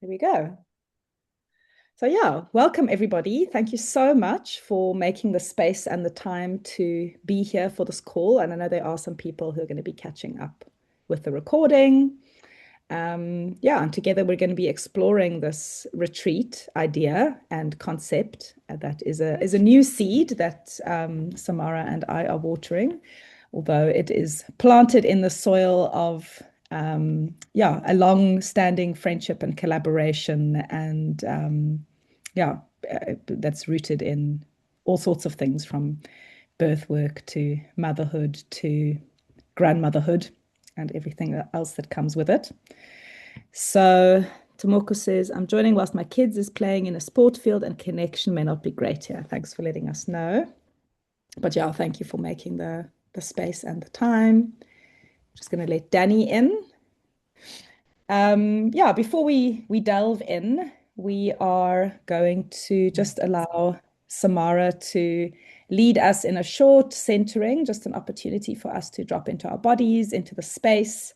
There we go. So yeah, welcome everybody. Thank you so much for making the space and the time to be here for this call. And I know there are some people who are going to be catching up with the recording. Yeah, and together we're going to be exploring this retreat idea and concept that is a new seed that Samara and I are watering, although it is planted in the soil of yeah, a long-standing friendship and collaboration, and yeah, that's rooted in all sorts of things from birth work to motherhood to grandmotherhood and everything else that comes with it. So Tomoko says, I'm joining whilst my kids is playing in a sport field and connection may not be great here. Thanks for letting us know. But yeah, thank you for making the space and the time. Just going to let Danny in. Yeah, before we delve in, we are going to just allow Samara to lead us in a short centering, just an opportunity for us to drop into our bodies, into the space.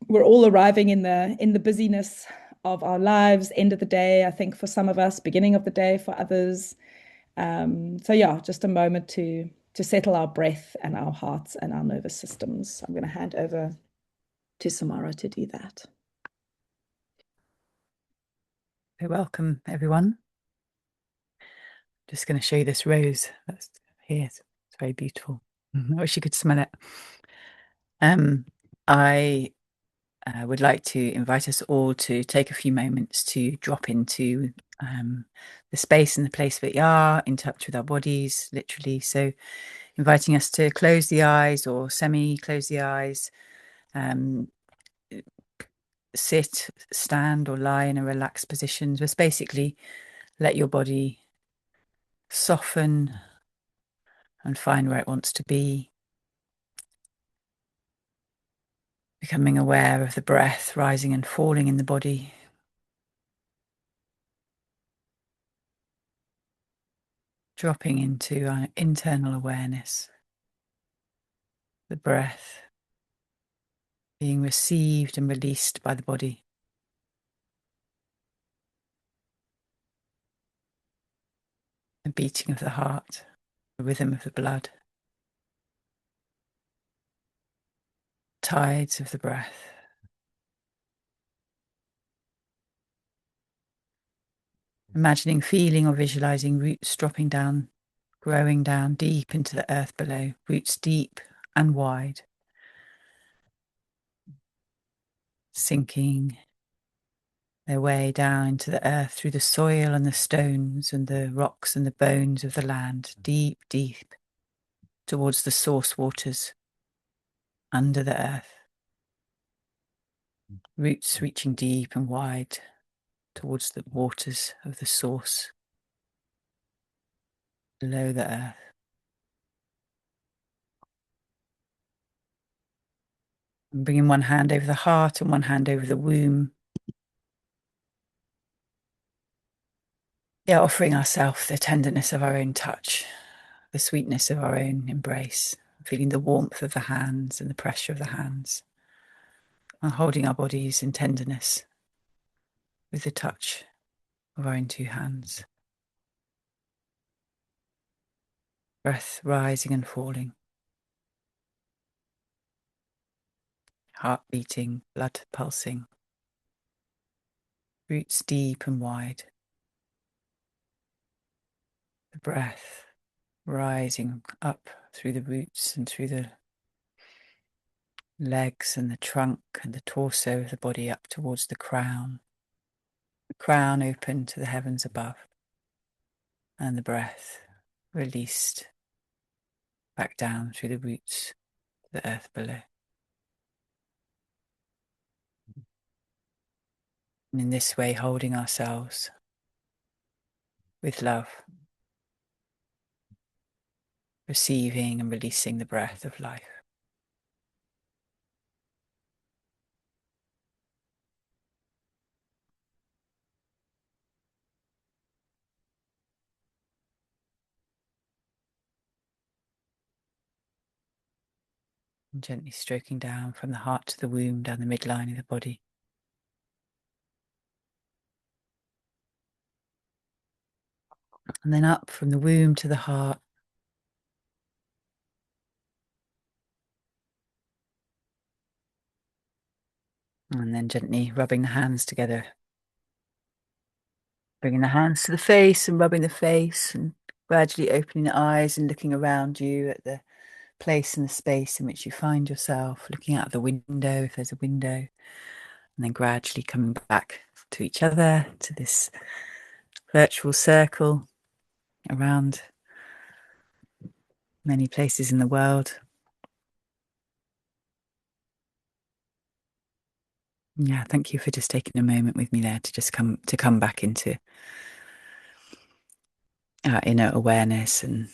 We're all arriving in the busyness of our lives, end of the day, I think for some of us, beginning of the day for others. So yeah, just a moment to settle our breath and our hearts and our nervous systems. I'm going to hand over to Samara to do that. Welcome, everyone. Just going to show you this rose that's here. It's very beautiful. I wish you could smell it. I would like to invite us all to take a few moments to drop into the space and the place we are, in touch with our bodies, literally. So inviting us to close the eyes or semi-close the eyes, sit, stand or lie in a relaxed position. Just basically let your body soften and find where it wants to be. Becoming aware of the breath rising and falling in the body. Dropping into an internal awareness. The breath being received and released by the body. The beating of the heart, the rhythm of the blood. Tides of the breath. Imagining, feeling or visualizing roots dropping down, growing down deep into the earth below, roots deep and wide. Sinking their way down into the earth through the soil and the stones and the rocks and the bones of the land, deep, deep towards the source waters under the earth. Roots reaching deep and wide towards the waters of the source below the earth. And bringing one hand over the heart and one hand over the womb. Yeah, offering ourselves the tenderness of our own touch, the sweetness of our own embrace, feeling the warmth of the hands and the pressure of the hands, and holding our bodies in tenderness with the touch of our own two hands. Breath rising and falling. Heart beating, blood pulsing. Roots deep and wide. The breath rising up through the roots and through the legs and the trunk and the torso of the body up towards the crown. The crown open to the heavens above. And the breath released back down through the roots to the earth below. And in this way, holding ourselves with love, receiving and releasing the breath of life. And gently stroking down from the heart to the womb, down the midline of the body. And then up from the womb to the heart. And then gently rubbing the hands together. Bringing the hands to the face and rubbing the face and gradually opening the eyes and looking around you at the place and the space in which you find yourself, looking out the window if there's a window, and then gradually coming back to each other, to this virtual circle around many places in the world. Yeah, thank you for just taking a moment with me there to just come back into our inner awareness and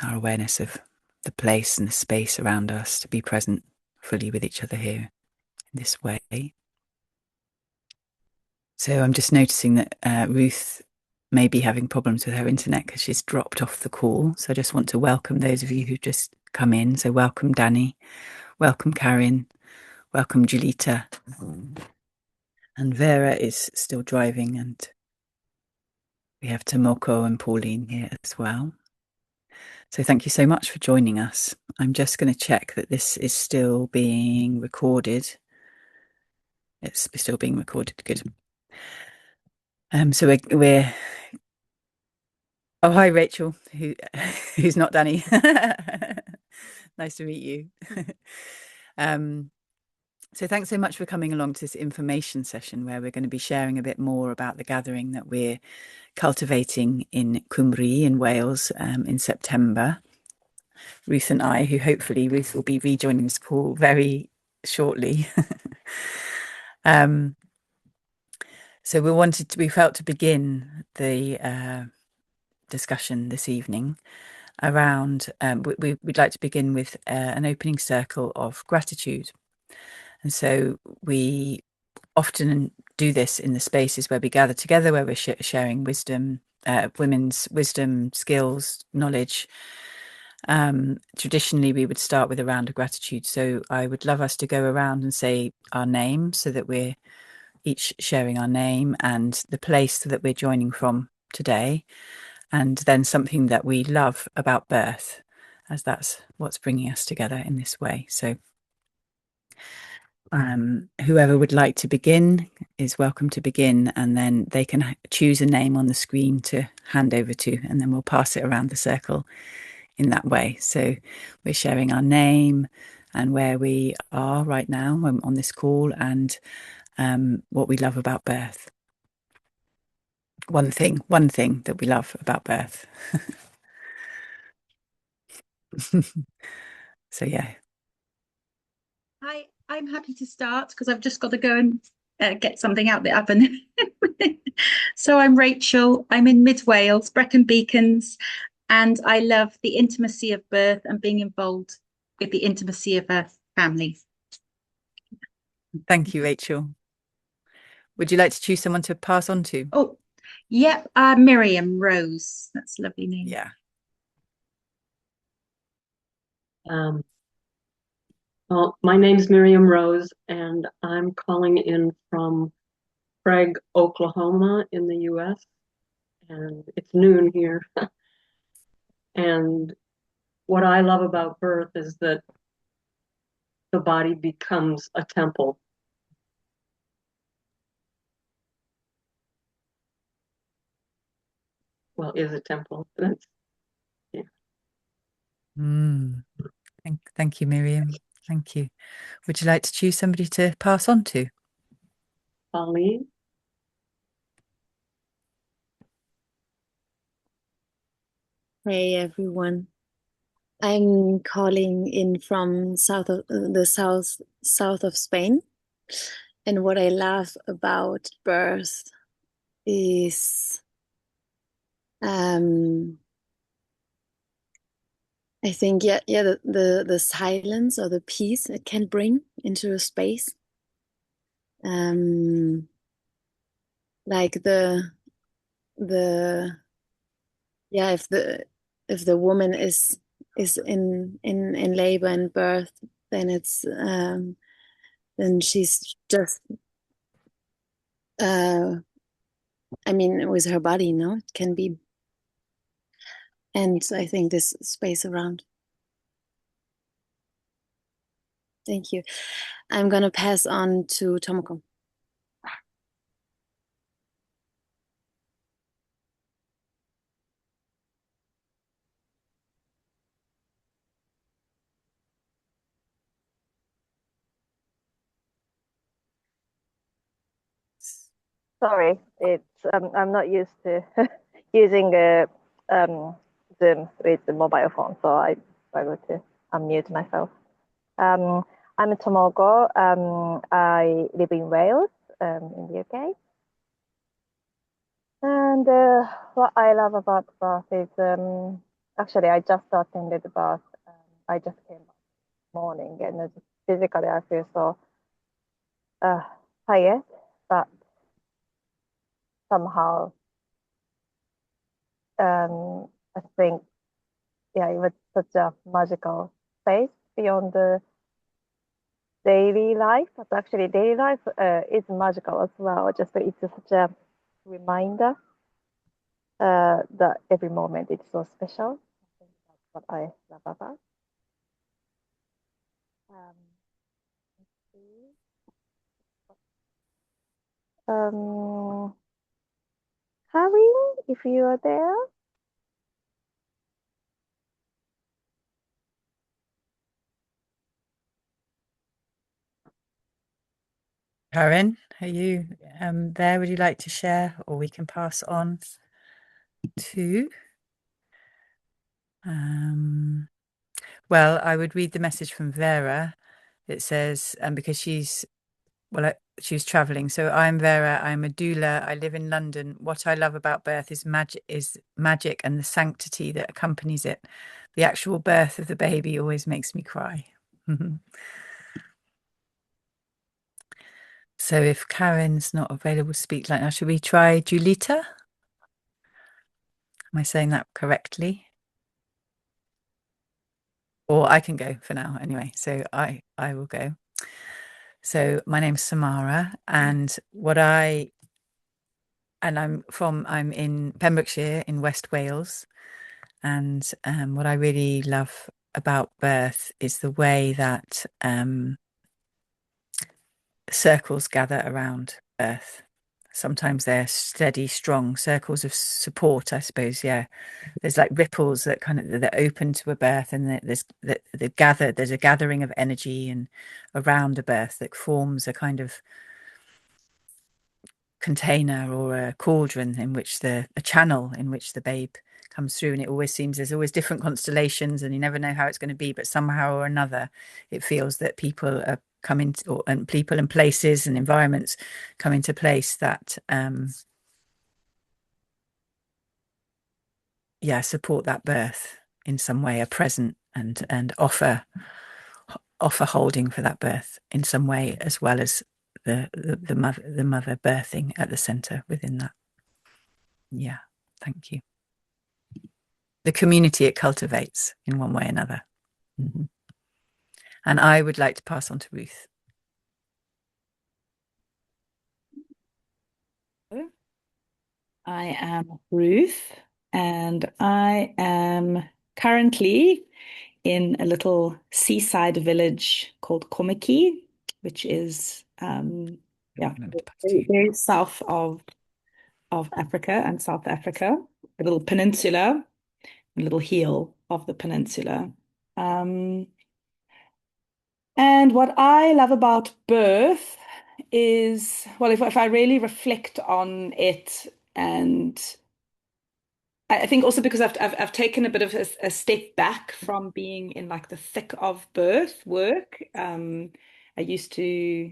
our awareness of the place and the space around us, to be present fully with each other here in this way. So I'm just noticing that Ruth may be having problems with her internet because she's dropped off the call. So I just want to welcome those of you who've just come in. So welcome Danny, welcome Karin, welcome Julita. And Vera is still driving, and we have Tomoko and Pauline here as well. So thank you so much for joining us. I'm just going to check that this is still being recorded. It's still being recorded. Good. So we're oh, hi, Rachel, who's not Danny. Nice to meet you. So thanks so much for coming along to this information session where we're going to be sharing a bit more about the gathering that we're cultivating in Cymru in Wales in September. Ruth and I, who hopefully Ruth will be rejoining this call very shortly. So we felt to begin the discussion this evening around, we'd like to begin with an opening circle of gratitude. And so we often do this in the spaces where we gather together, where we're sharing wisdom, women's wisdom, skills, knowledge. Traditionally, we would start with a round of gratitude. So I would love us to go around and say our name so that we're each sharing our name and the place that we're joining from today, and then something that we love about birth, as that's what's bringing us together in this way. So whoever would like to begin is welcome to begin, and then they can choose a name on the screen to hand over to, and then we'll pass it around the circle in that way. So we're sharing our name and where we are right now on this call, and what we love about birth. One thing that we love about birth. So yeah. Hi, I'm happy to start because I've just got to go and get something out the oven. So I'm Rachel. I'm in Mid Wales, Brecon Beacons, and I love the intimacy of birth and being involved with the intimacy of a family. Thank you, Rachel. Would you like to choose someone to pass on to? Oh, yep, Miriam Rose. That's a lovely name. Yeah. Well, my name's Miriam Rose, and I'm calling in from Craig, Oklahoma in the US, and it's noon here. And what I love about birth is that the body becomes a temple. Well, is a temple. That's, yeah. Thank you, Miriam. Thank you. Would you like to choose somebody to pass on to? Pauline? Hey everyone. I'm calling in from south of Spain. And what I love about birth is I think the silence or the peace it can bring into a space. Like the yeah, if the woman is in labor and birth, then it's then she's just I mean with her body, no, it can be and I think this space around. Thank you. I'm gonna pass on to Tomoko. Sorry, it's I'm not used to using Zoom with the mobile phone, so I struggle to unmute myself. I'm Tomogo. I live in Wales, in the UK. And what I love about Bath is actually I just attended the Bath. I just came back this morning, and physically I feel so uh, tired, but somehow I think yeah, it was such a magical space beyond the daily life. But actually, daily life is magical as well. Just it's such a reminder that every moment is so special. I think that's what I love about. Um, let's see. Um, Karin, if you are there. Karen, are you there? Would you like to share, or we can pass on to? Well, I would read the message from Vera. It says, because she's traveling. So I'm Vera. I'm a doula. I live in London. What I love about birth is magic and the sanctity that accompanies it. The actual birth of the baby always makes me cry. So if Karen's not available to speak right now, should we try Julita? Am I saying that correctly? Or I can go for now anyway. So I will go. So my name's Samara, and I'm in Pembrokeshire in West Wales, and what I really love about birth is the way that circles gather around birth. Sometimes they're steady, strong circles of support, I suppose. Yeah, there's like ripples that that open to a birth, and there's a gathering of energy and around a birth that forms a kind of container or a cauldron in which a channel in which the babe comes through. And it always seems there's always different constellations, and you never know how it's going to be, but somehow or another it feels that people are coming and people and places and environments come into place that support that birth in some way, are present and offer holding for that birth in some way, as well as the mother birthing at the center within that. Yeah, thank you. The community it cultivates in one way or another. Mm-hmm. And I would like to pass on to Ruth. I am Ruth, and I am currently in a little seaside village called Komiki, which is very south of Africa and South Africa, a little peninsula, a little heel of the peninsula. And what I love about birth is, well, if I really reflect on it, and I think also because I've taken a bit of a step back from being in like the thick of birth work. I used to,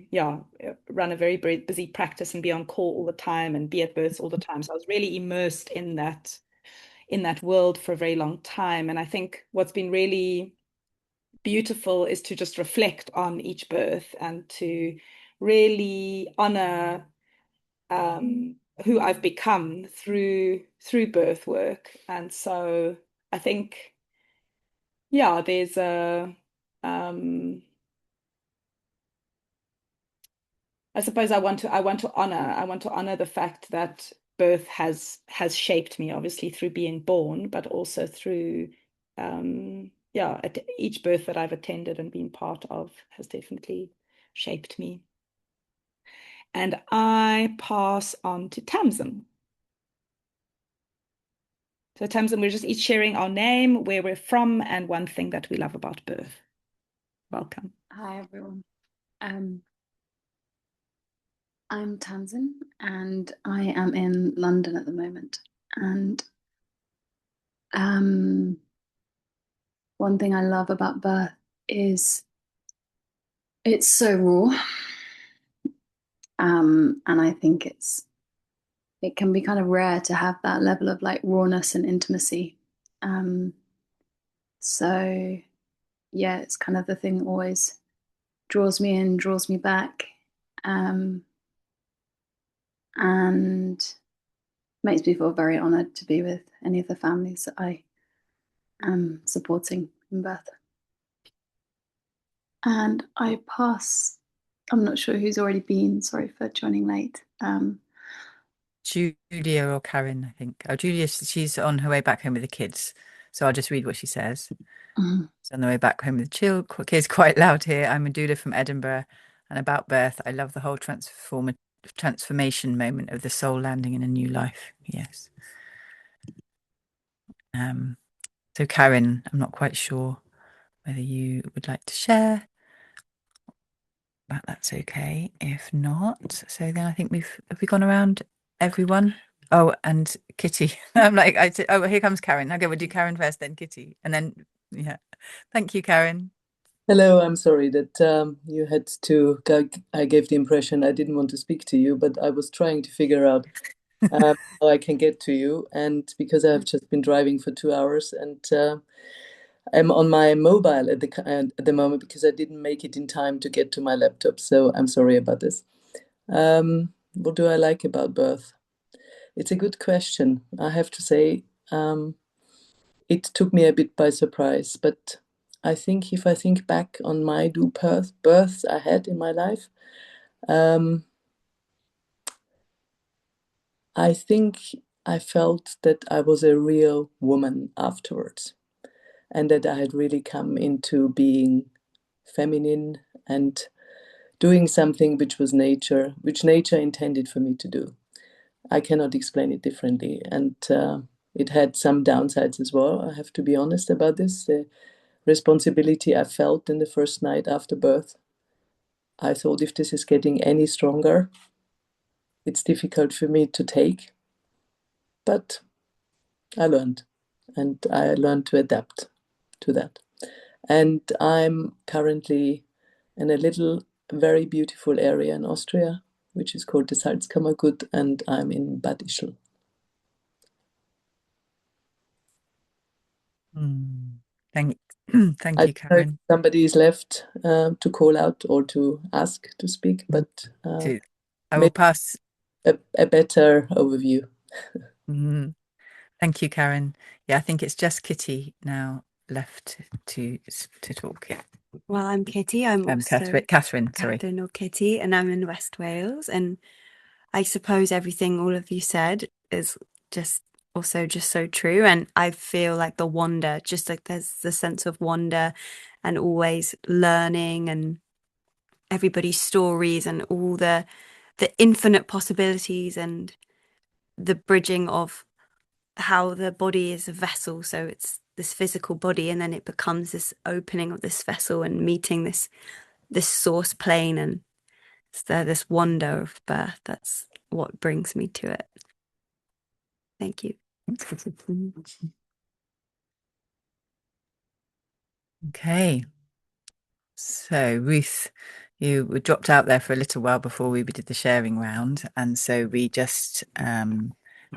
run a very, very busy practice and be on call all the time and be at births all the time. So I was really immersed in that world for a very long time. And I think what's been really beautiful is to just reflect on each birth and to really honor who I've become through birth work. And so I think, there's I suppose I want to honor the fact that birth has shaped me, obviously through being born, but also through at each birth that I've attended and been part of has definitely shaped me. And I pass on to Tamsin. So Tamsin, we're just each sharing our name, where we're from, and one thing that we love about birth. Welcome. Hi, everyone. I'm Tamsin, and I am in London at the moment. And one thing I love about birth is it's so raw. And I think it can be kind of rare to have that level of like rawness and intimacy. So yeah, it's kind of the thing that always draws me in, draws me back, and makes me feel very honored to be with any of the families that I am supporting in birth. And I pass, I'm not sure who's already been, sorry for joining late. Julia or Karen, I think. Oh, Julia, she's on her way back home with the kids. So I'll just read what she says. She's on the way back home with the kids, quite loud here. I'm a doula from Edinburgh. And about birth, I love the whole transformation moment of the soul landing in a new life. Yes. So Karen, I'm not quite sure whether you would like to share, but that's okay. If not, so then I think have we gone around everyone? Oh, and Kitty. I'm like, oh, here comes Karen. Okay, we'll do Karen first, then Kitty, and then yeah. Thank you, Karen. Hello, I'm sorry that you had to. I gave the impression I didn't want to speak to you, but I was trying to figure out how I can get to you, and because I have just been driving for 2 hours, and I'm on my mobile at the moment because I didn't make it in time to get to my laptop. So I'm sorry about this. What do I like about birth? It's a good question. I have to say, it took me a bit by surprise, but I think if I think back on my births I had in my life, I think I felt that I was a real woman afterwards, and that I had really come into being feminine and doing something which nature intended for me to do. I cannot explain it differently, and it had some downsides as well. I have to be honest about this. The responsibility I felt in the first night after birth. I thought if this is getting any stronger, it's difficult for me to take. But I learned, and I learned to adapt to that. And I'm currently in a little, very beautiful area in Austria, which is called the Salzkammergut, and I'm in Bad Ischl. Thank I you, don't know if Karen. somebody is left to call out or to ask to speak, but I will pass a better overview. Thank you, Karen. Yeah, I think it's just Kitty now left to talk. Yeah. Well, I'm Kitty. I'm also Catherine, sorry. Catherine or Kitty, and I'm in West Wales. And I suppose everything all of you said is just so true. And I feel like the wonder, just like there's the sense of wonder and always learning and everybody's stories and all the infinite possibilities and the bridging of how the body is a vessel. So it's this physical body, and then it becomes this opening of this vessel and meeting this source plane, and it's this wonder of birth. That's what brings me to it. Thank you. Okay. So Ruth, you were dropped out there for a little while before we did the sharing round, and so we just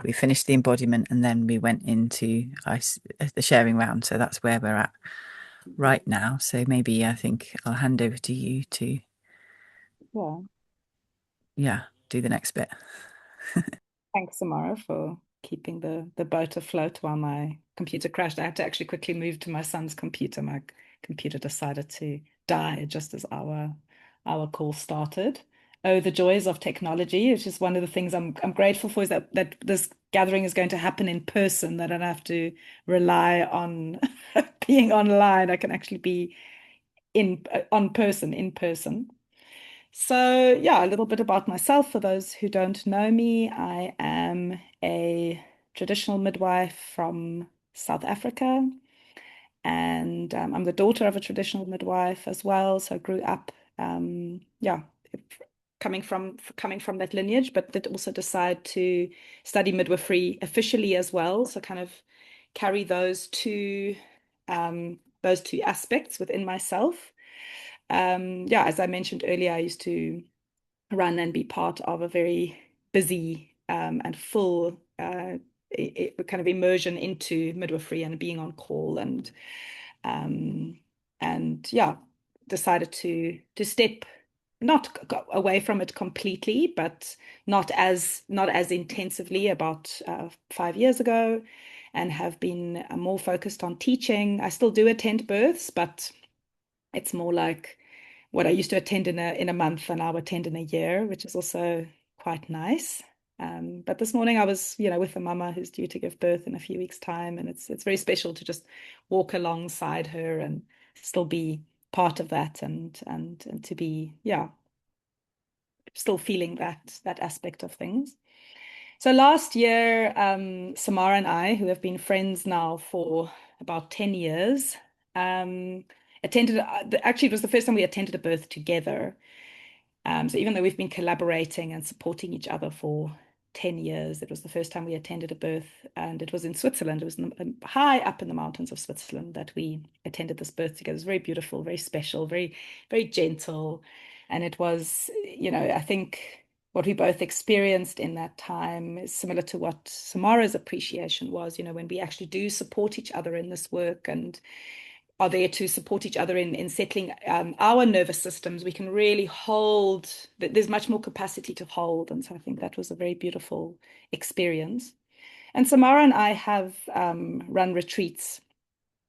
we finished the embodiment and then we went into the sharing round. So that's where we're at right now. So maybe I think I'll hand over to you to do the next bit. Thanks, Samara, for keeping the boat afloat while my computer crashed. I had to actually quickly move to my son's computer. My computer decided to die just as our call started. oh, the joys of technology. It's just one of the things I'm grateful for, is that this gathering is going to happen in person, that I don't have to rely on being online. I can actually be in person. So yeah, a little bit about myself for those who don't know me. I am a traditional midwife from South Africa, and I'm the daughter of a traditional midwife as well. So I grew up, yeah, coming from that lineage, but did also decide to study midwifery officially as well. So kind of carry those two aspects within myself. Yeah, as I mentioned earlier, I used to run and be part of a very busy and full kind of immersion into midwifery and being on call, um, and yeah, decided to step not away from it completely, but not as intensively about 5 years ago, and have been more focused on teaching. I still do attend births, but it's more like what I used to attend in a month, and I'll attend in a year, which is also quite nice. But this morning I was, with a mama who's due to give birth in a few weeks' time, and it's very special to just walk alongside her and still be part of that, and to be, yeah, still feeling that aspect of things. So last year, Samara and I, who have been friends now for about 10 years, attended, actually, it was the first time we attended a birth together. So even though we've been collaborating and supporting each other for 10 years, it was the first time we attended a birth, and it was in Switzerland. It was high up in the mountains of Switzerland that we attended this birth together. It was very beautiful, very special, very, very gentle. And it was, I think what we both experienced in that time is similar to what Samara's appreciation was, when we actually do support each other in this work and are there to support each other in settling our nervous systems. We can really hold, there's much more capacity to hold. And so I think that was a very beautiful experience. And Samara and I have run retreats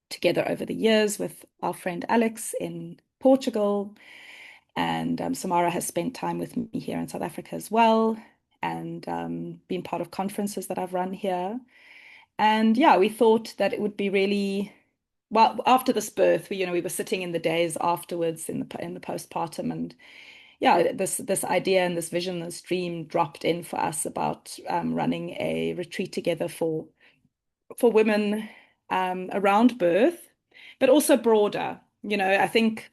together over the years with our friend Alex in Portugal. And Samara has spent time with me here in South Africa as well, and been part of conferences that I've run here. And yeah, we thought that it would be really well after this birth. We were sitting in the days afterwards in the postpartum, and yeah, this idea and this vision, this dream dropped in for us about running a retreat together for women around birth, but also broader. I think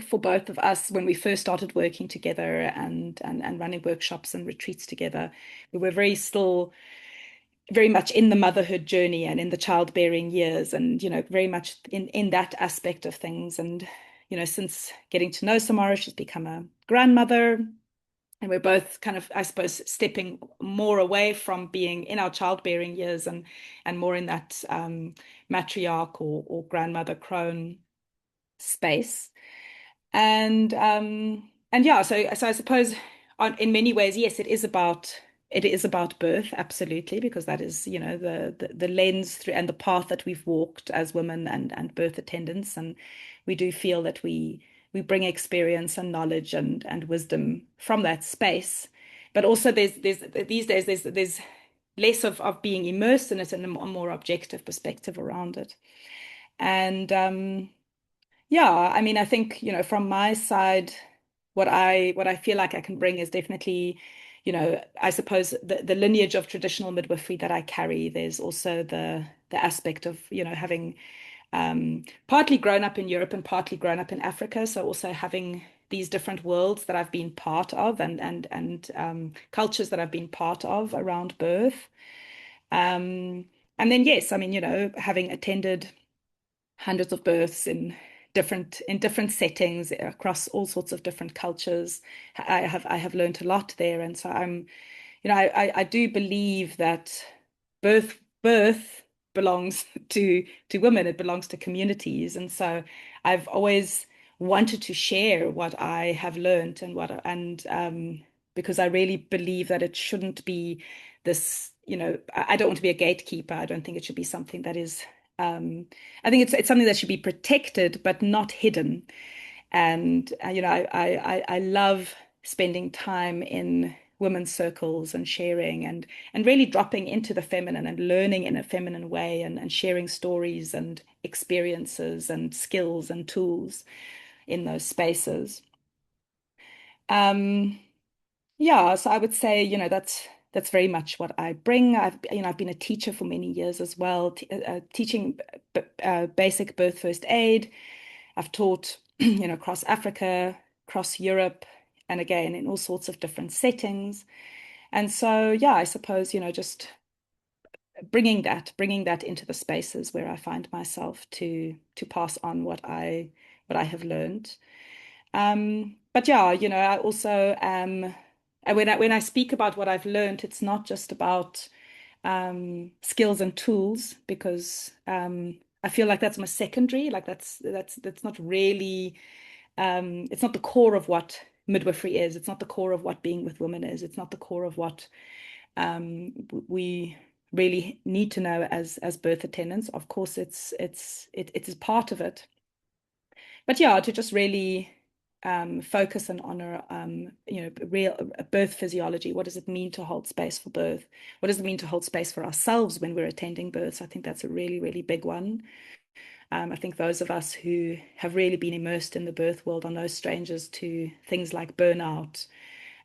for both of us, when we first started working together and running workshops and retreats together, we were very much in the motherhood journey and in the childbearing years, and very much in that aspect of things. And since getting to know Samara, she's become a grandmother, and we're both kind of, I suppose, stepping more away from being in our childbearing years and more in that matriarch or grandmother crone space. And yeah, so I suppose in many ways, yes, it is about birth, absolutely, because that is, the lens through and the path that we've walked as women and birth attendants. And we do feel that we bring experience and knowledge and wisdom from that space. But also there's these days there's less of being immersed in it and a more objective perspective around it. And yeah, I mean, I think, from my side, what I feel like I can bring is definitely, I suppose the lineage of traditional midwifery that I carry. There's also the aspect of, having partly grown up in Europe and partly grown up in Africa. So also having these different worlds that I've been part of and cultures that I've been part of around birth. And then yes, I mean, having attended hundreds of births in different settings across all sorts of different cultures. I have learned a lot there, and so I do believe that birth belongs to women. It belongs to communities, and so I've always wanted to share what I have learned and because I really believe that it shouldn't be this. I don't want to be a gatekeeper. I don't think it should be something that is I think it's something that should be protected but not hidden. And I love spending time in women's circles and sharing and really dropping into the feminine and learning in a feminine way and sharing stories and experiences and skills and tools in those spaces. Yeah, so I would say, that's very much what I bring. I've been a teacher for many years as well, teaching basic birth first aid. I've taught, across Africa, across Europe, and again in all sorts of different settings. And so, yeah, I suppose, just bringing that into the spaces where I find myself to pass on what I have learned. But yeah, I also when I speak about what I've learned, it's not just about skills and tools, because I feel like that's my secondary. Like that's not really it's not the core of what midwifery is. It's not the core of what being with women is. It's not the core of what we really need to know as birth attendants. Of course, it is part of it. But yeah, to just really focus and honor, real birth physiology. What does it mean to hold space for birth? What does it mean to hold space for ourselves when we're attending births? I think that's a really, really big one. I think those of us who have really been immersed in the birth world are no strangers to things like burnout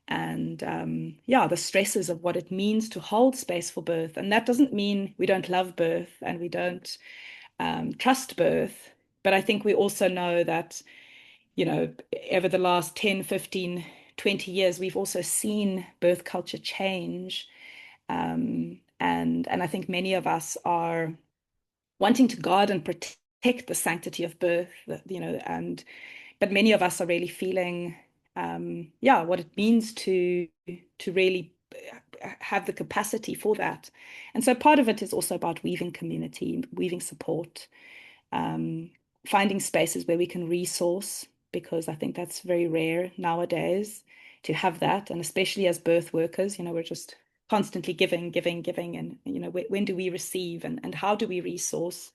and the stresses of what it means to hold space for birth. And that doesn't mean we don't love birth and we don't trust birth. But I think we also know that, over the last 10, 15, 20 years, we've also seen birth culture change. And I think many of us are wanting to guard and protect the sanctity of birth, but many of us are really feeling, what it means to really have the capacity for that. And so part of it is also about weaving community, weaving support, finding spaces where we can resource, because I think that's very rare nowadays to have that. And especially as birth workers, we're just constantly giving, giving, giving. And, when do we receive and how do we resource?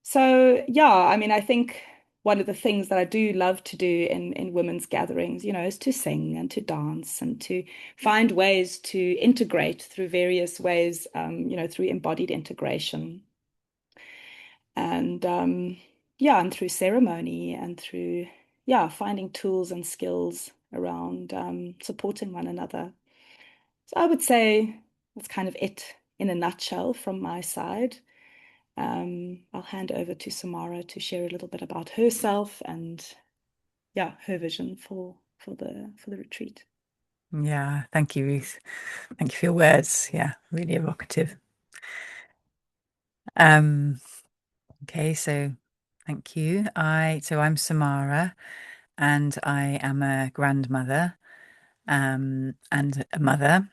So, yeah, I mean, I think one of the things that I do love to do in women's gatherings, is to sing and to dance and to find ways to integrate through various ways, through embodied integration. And and through ceremony and through, finding tools and skills around supporting one another. So I would say that's kind of it in a nutshell from my side. I'll hand over to Samara to share a little bit about herself and her vision for the retreat. Yeah, thank you, Ruth. Thank you for your words. Yeah, really evocative. Okay, so thank you. I'm Samara, and I am a grandmother and a mother.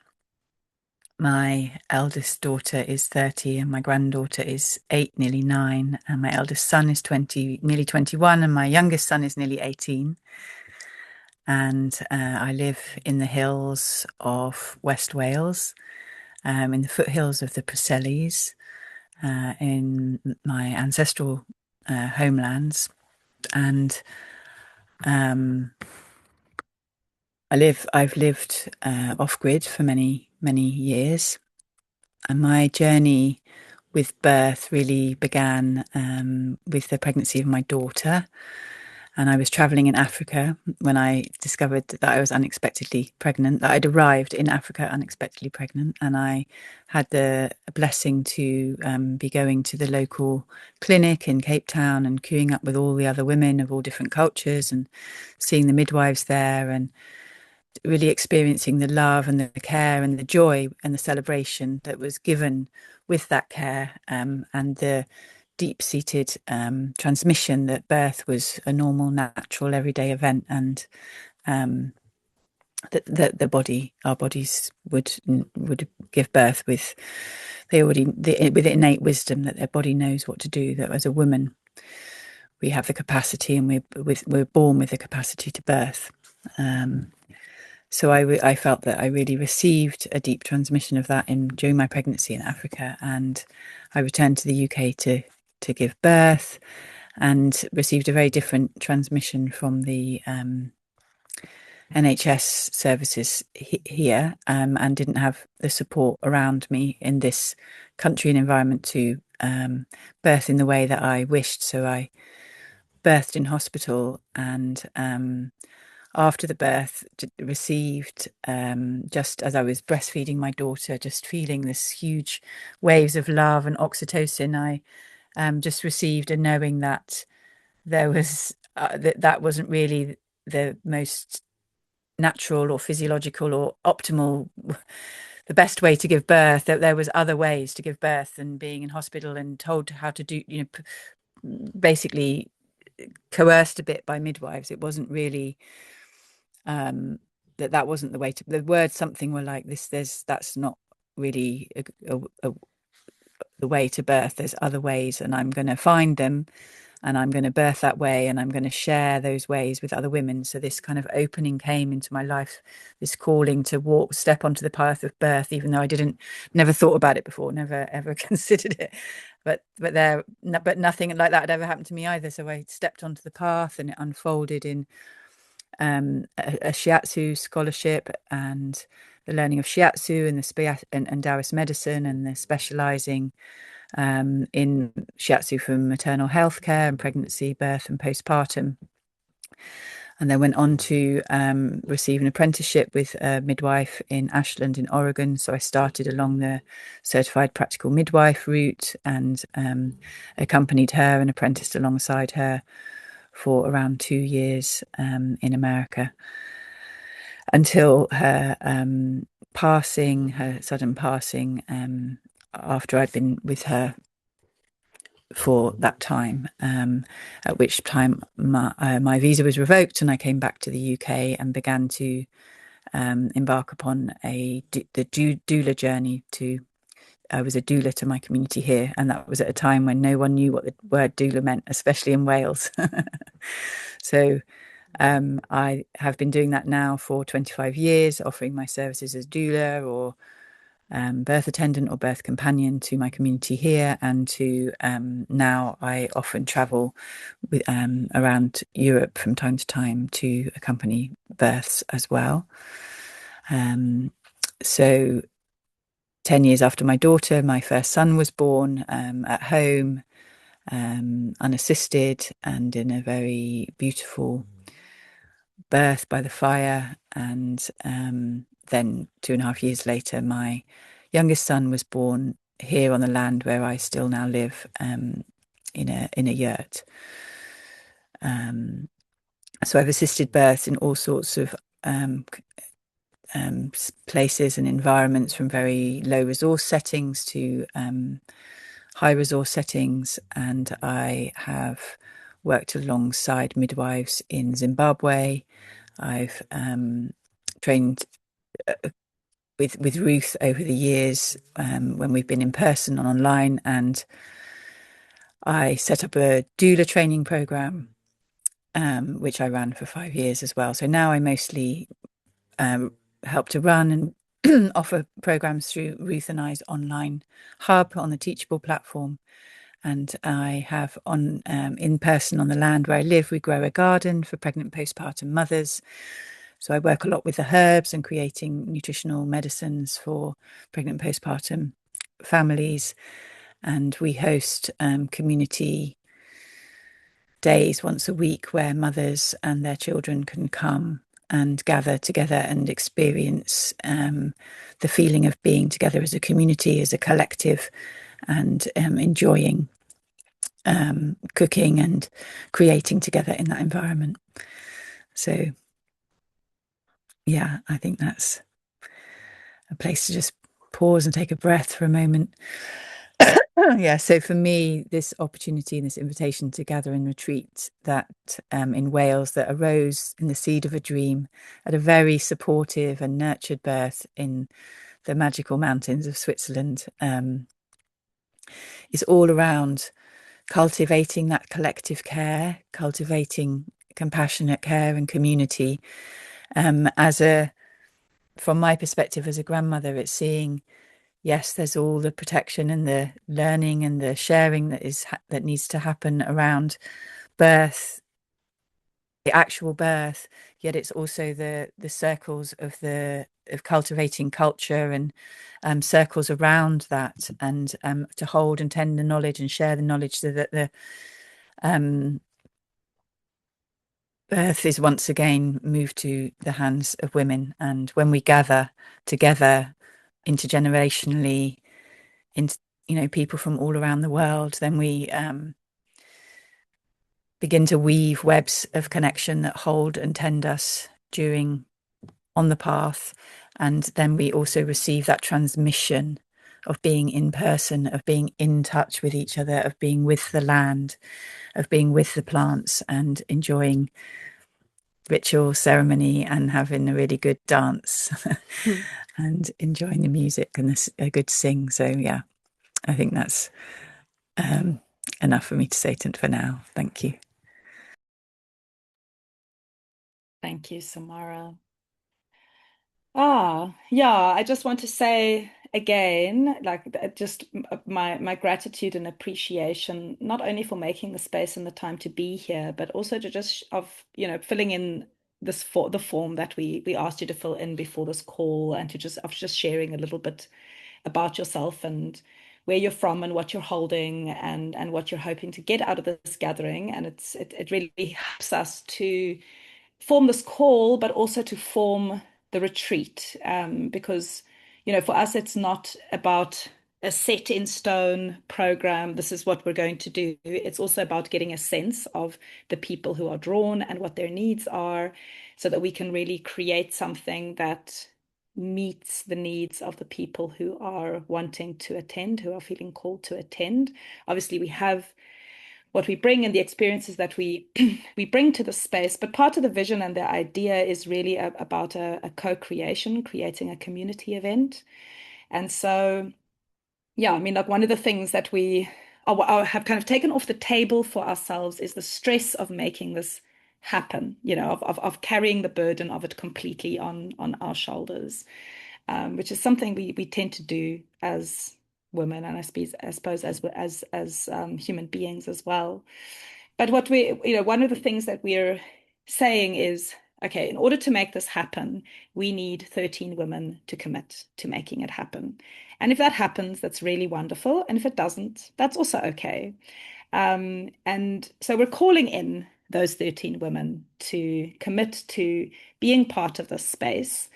My eldest daughter is 30 and my granddaughter is 8, nearly 9, and my eldest son is 20, nearly 21, and my youngest son is nearly 18. And I live in the hills of West Wales, in the foothills of the Preseli's, in my ancestral homelands. And I've lived off grid for many, many years. And my journey with birth really began with the pregnancy of my daughter. And I was traveling in Africa when I discovered that I was unexpectedly pregnant, that I'd arrived in Africa unexpectedly pregnant. And I had the blessing to be going to the local clinic in Cape Town and queuing up with all the other women of all different cultures and seeing the midwives there and really experiencing the love and the care and the joy and the celebration that was given with that care, and the deep-seated transmission that birth was a normal, natural, everyday event, and that our bodies would give birth with with innate wisdom, that their body knows what to do, that as a woman we have the capacity and we're born with the capacity to birth. So I felt that I really received a deep transmission of that during my pregnancy in Africa, and I returned to the UK to give birth, and received a very different transmission from the NHS services here, and didn't have the support around me in this country and environment to birth in the way that I wished. So I birthed in hospital, and after the birth received, just as I was breastfeeding my daughter, just feeling this huge waves of love and oxytocin. I just received a knowing that there was that wasn't really the most natural or physiological or optimal, the best way to give birth, that there was other ways to give birth than being in hospital and told how to do, basically coerced a bit by midwives. It wasn't really that wasn't the way to, the words something were like this, that's not really the way to birth. There's other ways, and I'm going to find them, and I'm going to birth that way, and I'm going to share those ways with other women. So this kind of opening came into my life, this calling to step onto the path of birth, even though I never thought about it before, never ever considered it. But nothing like that had ever happened to me either. So I stepped onto the path, and it unfolded in a shiatsu scholarship and the learning of shiatsu and Taoist medicine, and the specializing in shiatsu for maternal health care and pregnancy, birth and postpartum. And then went on to receive an apprenticeship with a midwife in Ashland in Oregon. So I started along the certified practical midwife route, and accompanied her and apprenticed alongside her for around 2 years in America, until her sudden passing, after I'd been with her for that time, at which time my visa was revoked, and I came back to the UK and began to embark upon the doula journey. I was a doula to my community here, and that was at a time when no one knew what the word doula meant, especially in Wales. So I have been doing that now for 25 years, offering my services as doula or birth attendant or birth companion to my community here, and to now I often travel around Europe from time to time to accompany births as well. So 10 years after my daughter, my first son was born at home, unassisted, and in a very beautiful birth by the fire. And then 2.5 years later, my youngest son was born here on the land where I still now live, in a yurt. So I've assisted births in all sorts of places and environments, from very low resource settings to high resource settings, and I have worked alongside midwives in Zimbabwe. I've trained with Ruth over the years, when we've been in person and online, and I set up a doula training program, which I ran for 5 years as well. So now I mostly help to run and offer programs through Ruth and I's online hub on the Teachable platform. And I have in person on the land where I live, we grow a garden for pregnant postpartum mothers. So I work a lot with the herbs and creating nutritional medicines for pregnant postpartum families. And we host community days once a week where mothers and their children can come and gather together and experience the feeling of being together as a community, as a collective, and enjoying cooking and creating together in that environment. So yeah, I think that's a place to just pause and take a breath for a moment. Yeah, so for me, this opportunity and this invitation to gather and retreat that in Wales, that arose in the seed of a dream at a very supportive and nurtured birth in the magical mountains of Switzerland, is all around cultivating that collective care, cultivating compassionate care and community. From my perspective as a grandmother, it's seeing, yes, there's all the protection and the learning and the sharing that needs to happen around birth actual birth, yet it's also the circles of cultivating culture and circles around that, and to hold and tend the knowledge and share the knowledge so that the birth is once again moved to the hands of women. And when we gather together intergenerationally, in people from all around the world, then we begin to weave webs of connection that hold and tend us during on the path. And then we also receive that transmission of being in person, of being in touch with each other, of being with the land, of being with the plants, and enjoying ritual ceremony and having a really good dance and enjoying the music and a good sing. So yeah, I think that's enough for me to say for now. Thank you. Thank you, Samara. Yeah, I just want to say again, like just my gratitude and appreciation, not only for making the space and the time to be here, but also to just filling in the form that we asked you to fill in before this call, and to just sharing a little bit about yourself and where you're from and what you're holding and what you're hoping to get out of this gathering. And it really helps us to form this call, but also to form the retreat. Because, for us, it's not about a set in stone program. This is what we're going to do. It's also about getting a sense of the people who are drawn and what their needs are, so that we can really create something that meets the needs of the people who are wanting to attend, who are feeling called to attend. Obviously, we have what we bring and the experiences that we we bring to the space, but part of the vision and the idea is really about a co-creation, creating a community event. And so, yeah, I mean, like one of the things that we have kind of taken off the table for ourselves is the stress of making this happen, of carrying the burden of it completely on our shoulders, which is something we tend to do as women, and I suppose as human beings as well. But one of the things that we're saying is, okay, in order to make this happen, we need 13 women to commit to making it happen. And if that happens, that's really wonderful. And if it doesn't, that's also okay. And so we're calling in those 13 women to commit to being part of this space.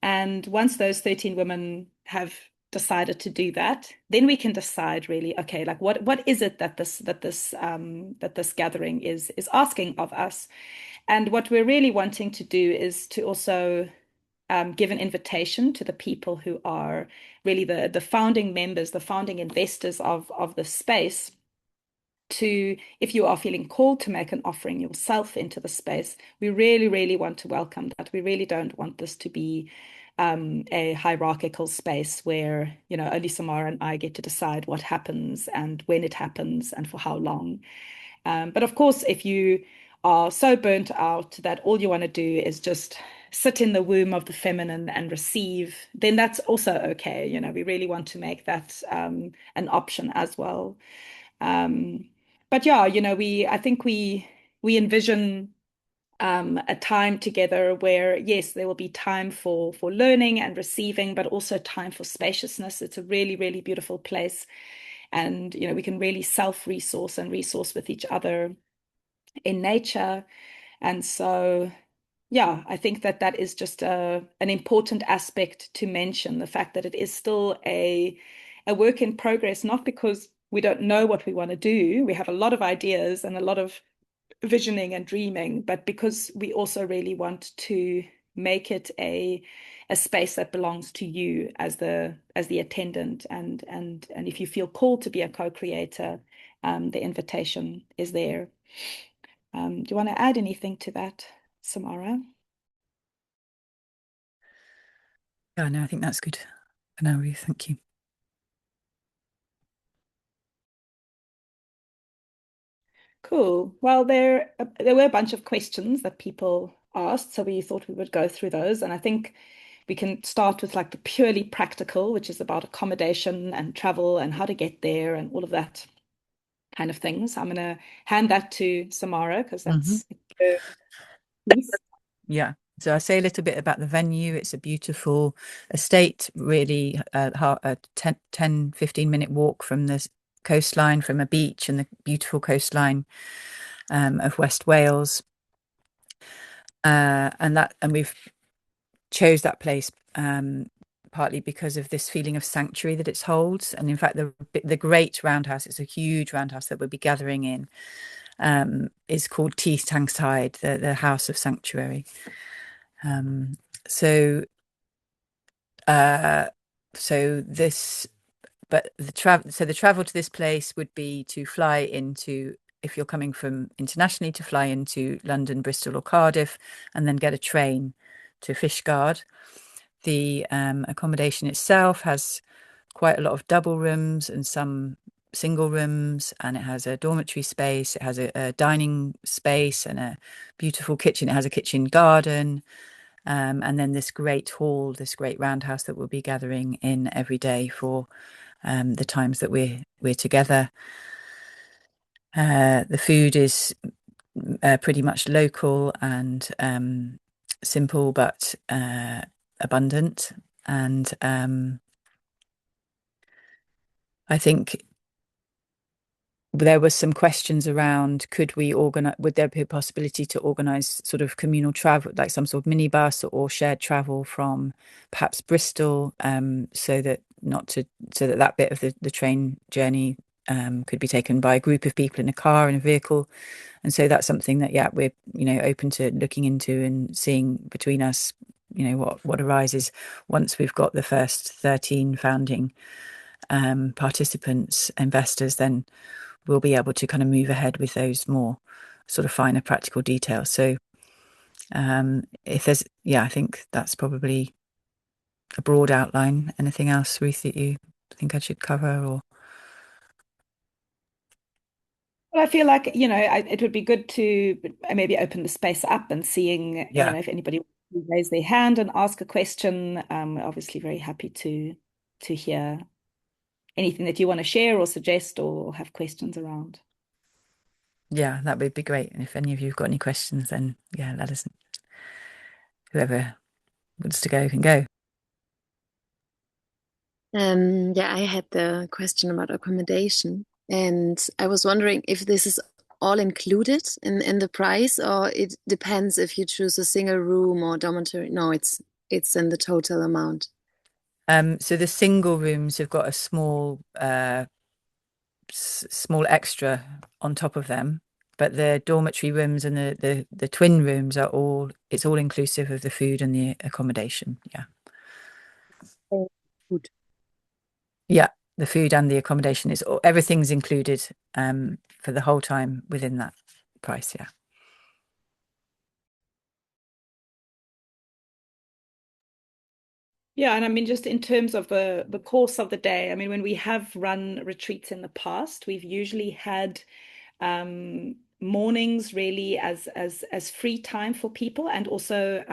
And once those 13 women have decided to do that, then we can decide really, okay, like what is it that this gathering is asking of us. And what we're really wanting to do is to also give an invitation to the people who are really the founding members, the founding investors of the space, to, if you are feeling called to make an offering yourself into the space, we really, really want to welcome that. We really don't want this to be a hierarchical space where, only Samara and I get to decide what happens and when it happens and for how long. But of course, if you are so burnt out that all you want to do is just sit in the womb of the feminine and receive, then that's also okay. We really want to make that an option as well. But yeah, I think we envision a time together where, yes, there will be time for learning and receiving, but also time for spaciousness. It's a really, really beautiful place. And, we can really self-resource and resource with each other in nature. And so, yeah, I think that is just an important aspect to mention, the fact that it is still a work in progress, not because we don't know what we want to do. We have a lot of ideas and a lot of visioning and dreaming, but because we also really want to make it a space that belongs to you as the attendant, and if you feel called to be a co-creator, the invitation is there. Do you want to add anything to that, Samara? Yeah, no, I think that's good for now, Ruth. Thank you. Cool. Well, there were a bunch of questions that people asked, so we thought we would go through those. And I think we can start with like the purely practical, which is about accommodation and travel and how to get there and all of that kind of things. I'm going to hand that to Samara because that's Please. Yeah. So I say a little bit about the venue. It's a beautiful estate, really, a 10, 15-minute walk from the coastline, from a beach and the beautiful coastline of West Wales. And we've chose that place partly because of this feeling of sanctuary that it holds. And in fact, the great roundhouse, it's a huge roundhouse that we'll be gathering in, is called Tea Tangside, the House of Sanctuary. So this, but the travel to this place would be to fly into, if you're coming from internationally, to fly into London, Bristol or Cardiff, and then get a train to Fishguard. The accommodation itself has quite a lot of double rooms and some single rooms, and it has a dormitory space, it has a dining space and a beautiful kitchen, it has a kitchen garden, and then this great hall, this great roundhouse that we'll be gathering in every day for the times that we're together. The food is pretty much local and simple but abundant, and I think there was some questions around, would there be a possibility to organise sort of communal travel, like some sort of minibus or shared travel from perhaps Bristol, so that that bit of the train journey could be taken by a group of people in a car, in a vehicle. And so that's something that, yeah, we're, open to looking into and seeing between us, what arises once we've got the first 13 founding participants, investors. Then we'll be able to kind of move ahead with those more sort of finer practical details. So I think that's probably a broad outline. Anything else, Ruth, that you think I should cover? Or Well, I feel like, it would be good to maybe open the space up and seeing, yeah, if anybody wants to raise their hand and ask a question. We're obviously very happy to hear anything that you want to share or suggest or have questions around. yeah, that would be great. And if any of you have got any questions, then yeah, let us know. Whoever wants to go can go. Yeah, I had the question about accommodation, and I was wondering if this is all included in the price, or it depends if you choose a single room or dormitory. No, it's in the total amount. So the single rooms have got a small extra on top of them, but the dormitory rooms and the twin rooms it's all inclusive of the food and the accommodation. Yeah. Good. Yeah, the food and the accommodation everything's included for the whole time within that price. Yeah. Yeah, and I mean, just in terms of the course of the day, I mean, when we have run retreats in the past, we've usually had mornings really as free time for people, and also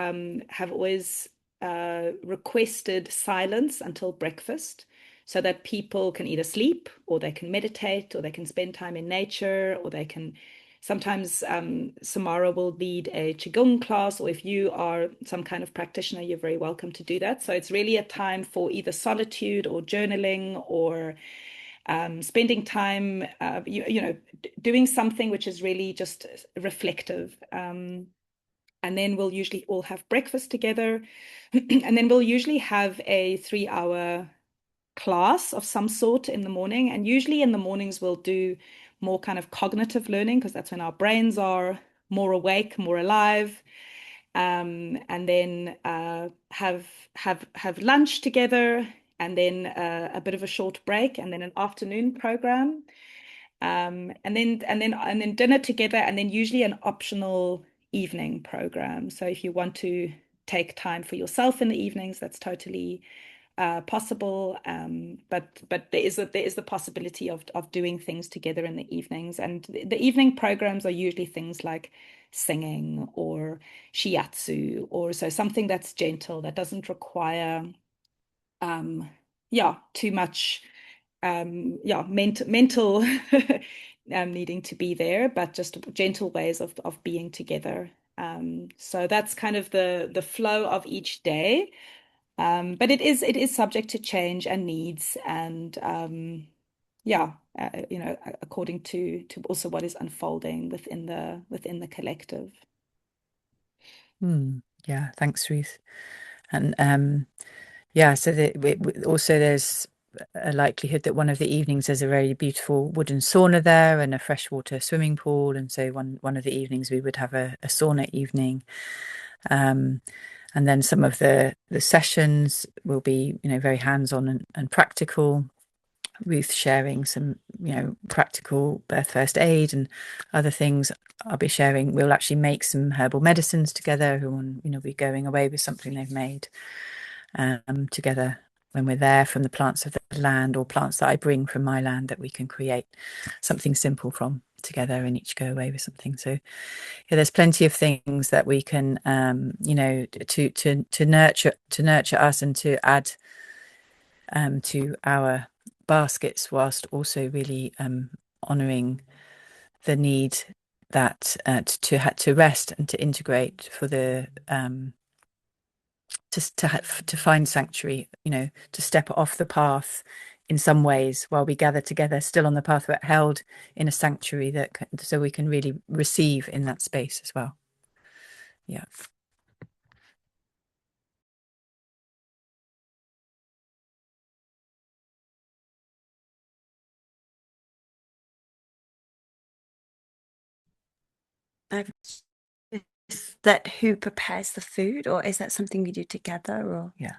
have always requested silence until breakfast, so that people can either sleep or they can meditate or they can spend time in nature, or they can sometimes Samara will lead a Qigong class, or if you are some kind of practitioner, you're very welcome to do that. So it's really a time for either solitude or journaling or spending time, doing something which is really just reflective. And then we'll usually all have breakfast together. And then we'll usually have a 3-hour class of some sort in the morning. And usually in the mornings, we'll do more kind of cognitive learning, because that's when our brains are more awake, more alive. And then have lunch together, and then a bit of a short break, and then an afternoon program, and then dinner together, and then usually an optional evening program. So if you want to take time for yourself in the evenings, that's totally possible. But there is the possibility of doing things together in the evenings, and the evening programs are usually things like singing or shiatsu, or so something that's gentle, that doesn't require too much mental needing to be there, but just gentle ways of being together. So that's kind of the flow of each day. But it is subject to change and needs, and yeah, according to also what is unfolding within the collective. Yeah, thanks, Ruth. And yeah, so also there's a likelihood that one of the evenings there's a very beautiful wooden sauna there and a freshwater swimming pool, and so one of the evenings we would have a sauna evening. And then some of the sessions will be, very hands-on and practical. Ruth sharing some, practical birth first aid and other things. I'll be sharing. We'll actually make some herbal medicines together. Everyone, be going away with something they've made together when we're there, from the plants of the land or plants that I bring from my land that we can create something simple from together and each go away with something. So yeah, there's plenty of things that we can, to nurture us and to add to our baskets, whilst also really honouring the need that to rest and to integrate for the to find sanctuary, to step off the path in some ways while we gather together, still on the path, but held in a sanctuary so we can really receive in that space as well. Yeah. Is that who prepares the food, or is that something you do together? Or Yeah,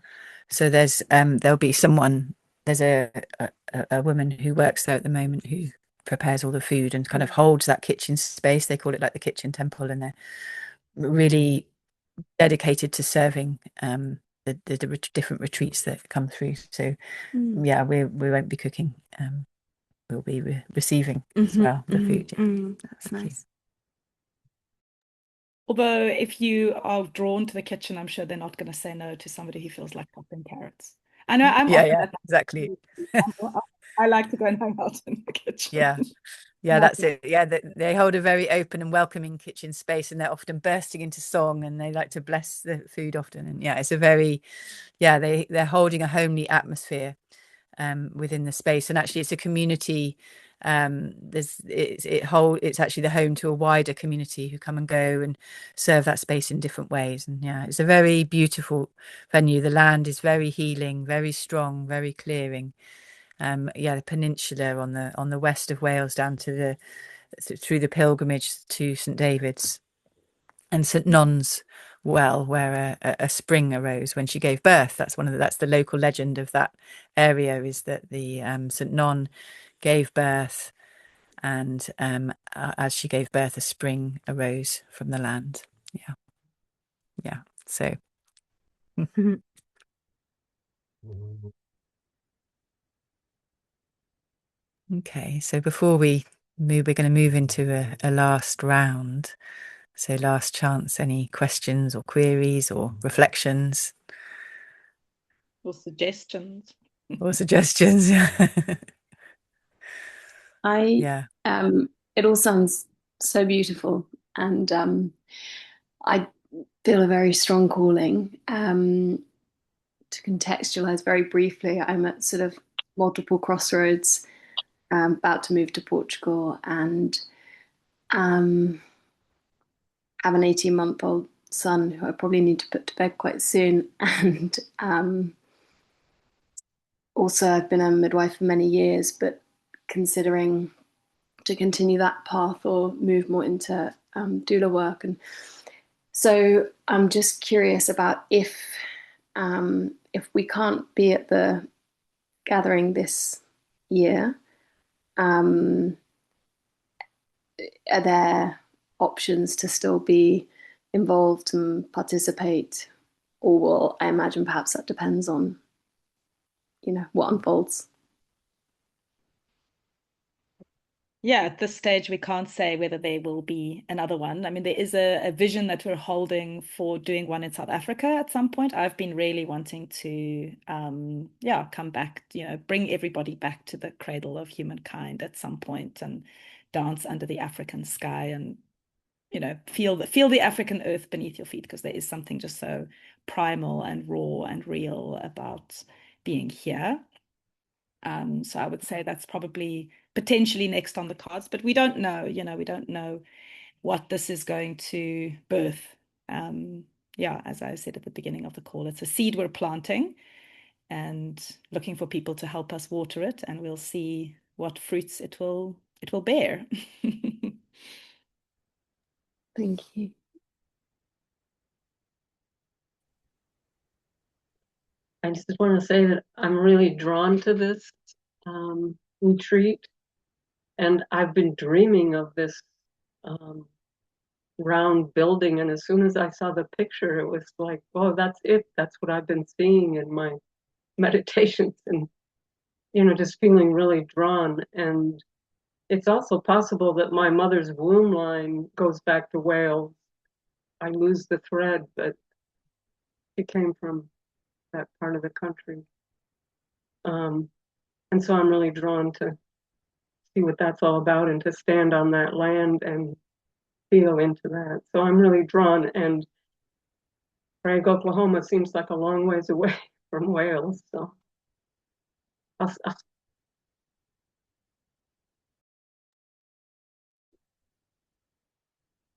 so there'll be someone. There's a woman who works there at the moment who prepares all the food and kind of holds that kitchen space. They call it like the kitchen temple, and they're really dedicated to serving the different retreats that come through. So yeah, we won't be cooking. We'll be receiving as well the food. That's nice. Although if you are drawn to the kitchen, I'm sure they're not going to say no to somebody who feels like popping carrots. I know I'm often at that. Exactly. I like to go and hang out in the kitchen. Yeah, that's it. Yeah, they hold a very open and welcoming kitchen space, and they're often bursting into song, and they like to bless the food often. And yeah, it's a very, they're holding a homely atmosphere within the space, and actually it's a community. It's actually the home to a wider community who come and go and serve that space in different ways. And yeah, it's a very beautiful venue. The land is very healing, very strong, very clearing. The peninsula on the west of Wales down to through the pilgrimage to St David's and St Non's well, where a spring arose when she gave birth. That's the local legend of that area, is that the St Non gave birth, and as she gave birth, a spring arose from the land. Yeah. So okay, so before we move, we're going to move into a last round. So last chance, any questions or queries or reflections? Or suggestions. Or suggestions? Yeah. It all sounds so beautiful, and I feel a very strong calling. To contextualize very briefly, I'm at sort of multiple crossroads, about to move to Portugal, and have an 18-month-old son who I probably need to put to bed quite soon. And also, I've been a midwife for many years, but considering to continue that path or move more into doula work. And so I'm just curious about if we can't be at the gathering this year, are there options to still be involved and participate? Or will, I imagine perhaps that depends on, what unfolds. Yeah, at this stage, we can't say whether there will be another one. I mean, there is a vision that we're holding for doing one in South Africa at some point. I've been really wanting to, come back, bring everybody back to the cradle of humankind at some point and dance under the African sky. And feel the African earth beneath your feet, because there is something just so primal and raw and real about being here. So I would say that's probably potentially next on the cards, but we don't know, we don't know what this is going to birth. Yeah, as I said at the beginning of the call, it's a seed we're planting and looking for people to help us water it, and we'll see what fruits it will bear. Thank you. I just want to say that I'm really drawn to this retreat, and I've been dreaming of this round building. And as soon as I saw the picture, it was like, oh, that's it. That's what I've been seeing in my meditations, and just feeling really drawn. And it's also possible that my mother's womb line goes back to Wales. I lose the thread, but she came from that part of the country. And so I'm really drawn to see what that's all about and to stand on that land and feel into that. So I'm really drawn. And Prague, Oklahoma seems like a long ways away from Wales. So I'll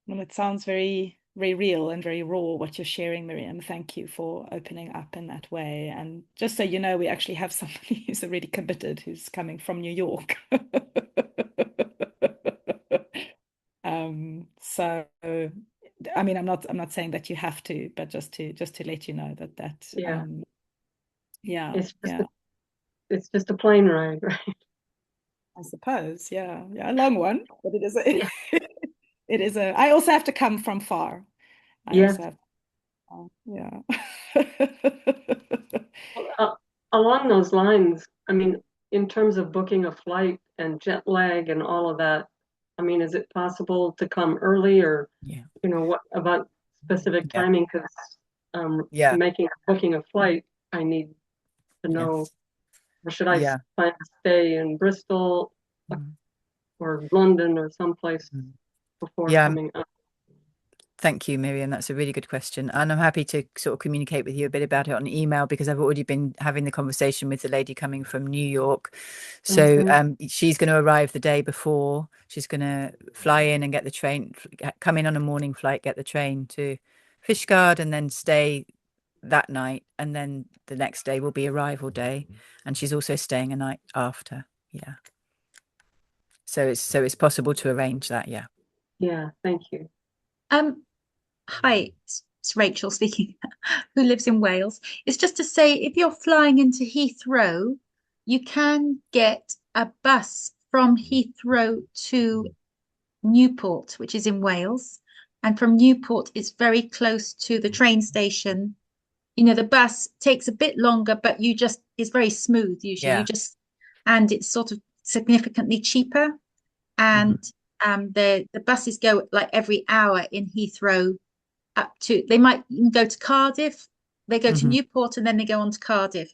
Well, it sounds very, very real and very raw what you're sharing, Miriam. Thank you for opening up in that way. And just so you know, we actually have somebody who's already committed, who's coming from New York. So I mean, I'm not saying that you have to, but just to let you know that yeah, yeah, it's just yeah. it's just a plane ride, right? I suppose, yeah, a long one, but it is a, Yeah. it is a. I also have to come from far. I Yes. also have, yeah. Well, along those lines, I mean, in terms of booking a flight and jet lag and all of that, I mean, is it possible to come early, or Yeah. what about specific Yeah. timing? Because Yeah. booking a flight, I need to Yeah. know, or should I Yeah. plan to stay in Bristol Mm. or London or someplace Mm. before Yeah. coming up? Thank you, Miriam. That's a really good question. And I'm happy to sort of communicate with you a bit about it on email, because I've already been having the conversation with the lady coming from New York. So she's going to arrive the day before. She's going to fly in and get the train, come in on a morning flight, get the train to Fishguard, and then stay that night. And then the next day will be arrival day. And she's also staying a night after. Yeah. So it's possible to arrange that. Yeah. Yeah, thank you. Hi, it's Rachel speaking, who lives in Wales. It's just to say, if you're flying into Heathrow, you can get a bus from Heathrow to Newport, which is in Wales. And from Newport, it's very close to the train station. The bus takes a bit longer, but it's very smooth usually. Yeah. And it's sort of significantly cheaper. And the buses go like every hour in Heathrow they might even go to Cardiff. They go to Newport and then they go on to Cardiff.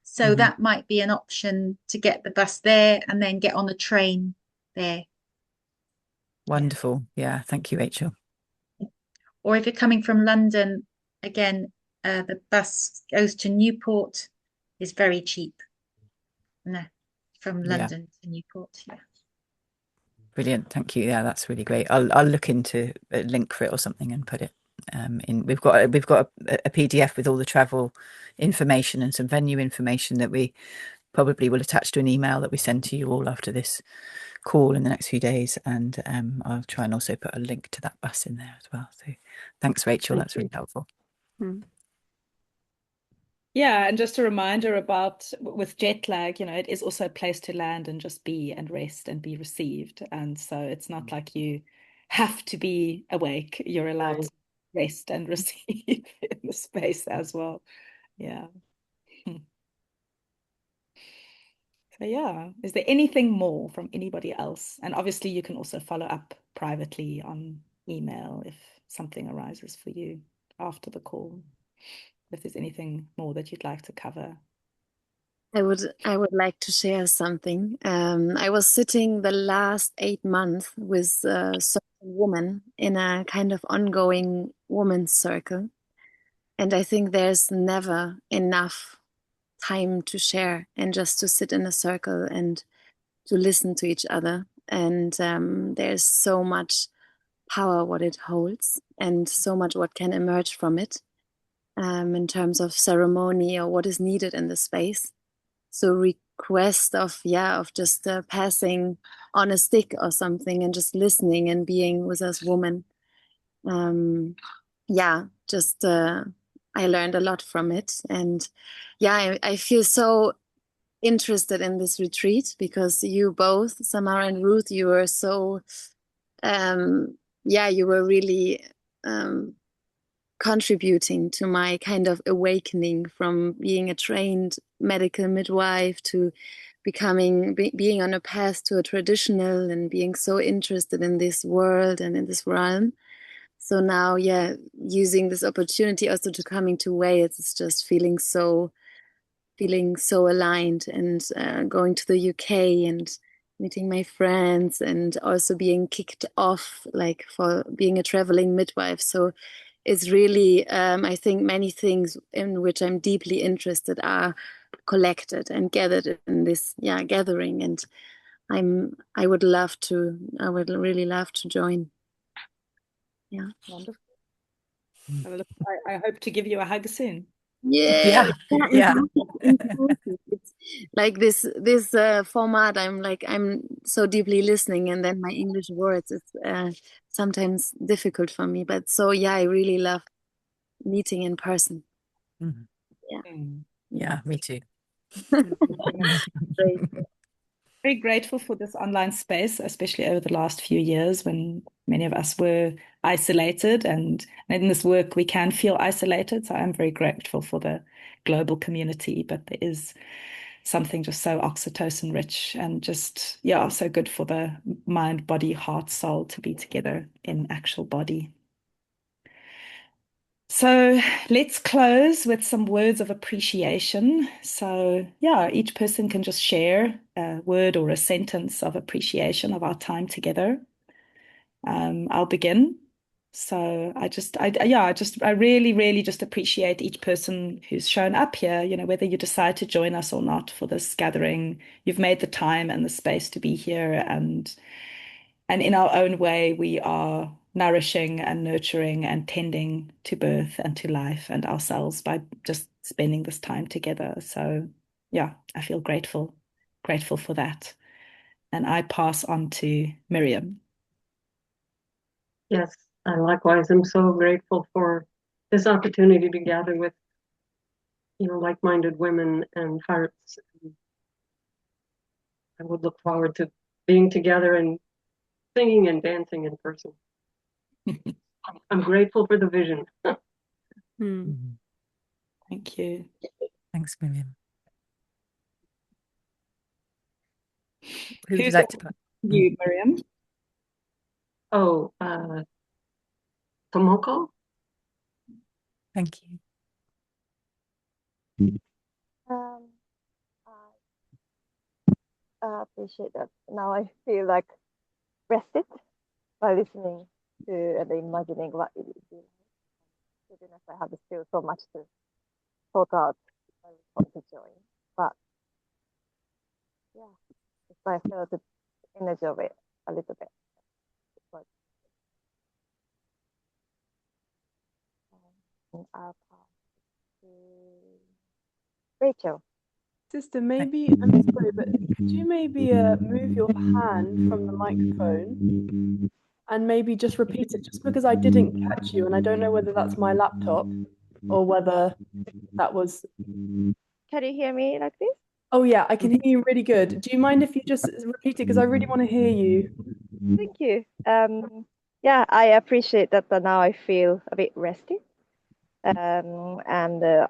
So that might be an option to get the bus there and then get on the train there. Wonderful. Yeah. Thank you, Rachel. Or if you're coming from London, again, the bus goes to Newport, is very cheap. No, from London to Newport. Yeah. Brilliant. Thank you. Yeah, that's really great. I'll look into a link for it or something and put it in. We've got a PDF with all the travel information and some venue information that we probably will attach to an email that we send to you all after this call in the next few days. And I'll try and also put a link to that bus in there as well. So thanks, Rachel. That's really helpful. Yeah, and just a reminder about with jet lag, it is also a place to land and just be and rest and be received. And so it's not like you have to be awake. You're allowed to rest and receive in the space as well. Yeah. So yeah, is there anything more from anybody else? And obviously you can also follow up privately on email if something arises for you after the call, if there's anything more that you'd like to cover. I would like to share something. I was sitting the last 8 months with certain women in a kind of ongoing women's circle, and I think there's never enough time to share and just to sit in a circle and to listen to each other. And there's so much power what it holds, and so much what can emerge from it in terms of ceremony or what is needed in the space. So request of just passing on a stick or something and just listening and being with us women. Just I learned a lot from it, and I feel so interested in this retreat because you both, Samara and Ruth, you were so you were really contributing to my kind of awakening from being a trained medical midwife to being on a path to a traditional and being so interested in this world and in this realm. So now, using this opportunity also to coming to Wales, it's just feeling so aligned, and going to the UK and meeting my friends, and also being kicked off like for being a traveling midwife. So it's really, I think many things in which I'm deeply interested are collected and gathered in this gathering, and I would really love to join. Yeah. Wonderful. I hope to give you a hug soon. Yeah. Yeah. It's like this format. I'm so deeply listening, and then my English words, it's sometimes difficult for me. But so I really love meeting in person. Mhm. Yeah. Yeah, me too. Great. Very grateful for this online space, especially over the last few years when many of us were isolated, and in this work we can feel isolated. So I'm very grateful for the global community, but there is something just so oxytocin rich and just, so good for the mind, body, heart, soul to be together in actual body. So let's close with some words of appreciation. So, each person can just share a word or a sentence of appreciation of our time together. I'll begin. So I really, really just appreciate each person who's shown up here, whether you decide to join us or not for this gathering. You've made the time and the space to be here, and in our own way, we are nourishing and nurturing and tending to birth and to life and ourselves by just spending this time together. So, I feel grateful for that. And I pass on to Miriam. Yes, I likewise am so grateful for this opportunity to gather with, like-minded women and hearts. I would look forward to being together and singing and dancing in person. I'm grateful for the vision. Thank you. Thanks, Miriam. Who would you Who's like to put? you, Miriam? Oh, Tomoko? Thank you. I appreciate that. Now I feel like rested by listening to and imagining what it would be. Even if I have still so much to sort out, I want to join. But if I feel the energy of it a little bit. I'll pass to Rachel. Sister, maybe, I'm sorry, but could you maybe move your hand from the microphone and maybe just repeat it, just because I didn't catch you and I don't know whether that's my laptop or whether that was. Can you hear me like this? Oh, yeah, I can hear you really good. Do you mind if you just repeat it? Because I really want to hear you. Thank you. I appreciate that now I feel a bit rested. And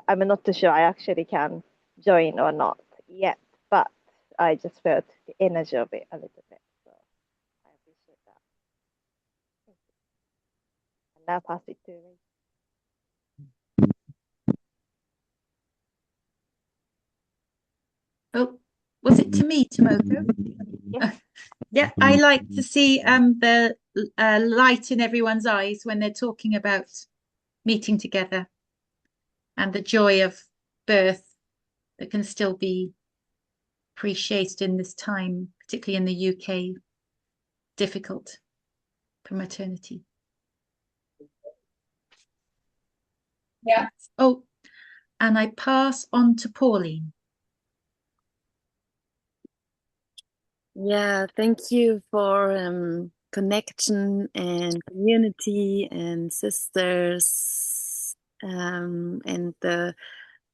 I'm not too sure I actually can join or not yet, but I just felt the energy of it a little bit. So I appreciate that. Thank you. And now pass it to Rachel. it to me, Tomoko? Yes. Yeah, I like to see the light in everyone's eyes when they're talking about meeting together and the joy of birth that can still be appreciated in this time, particularly in the UK, difficult for maternity. Yeah. Oh, and I pass on to Pauline. Yeah, thank you for connection and community and sisters, and the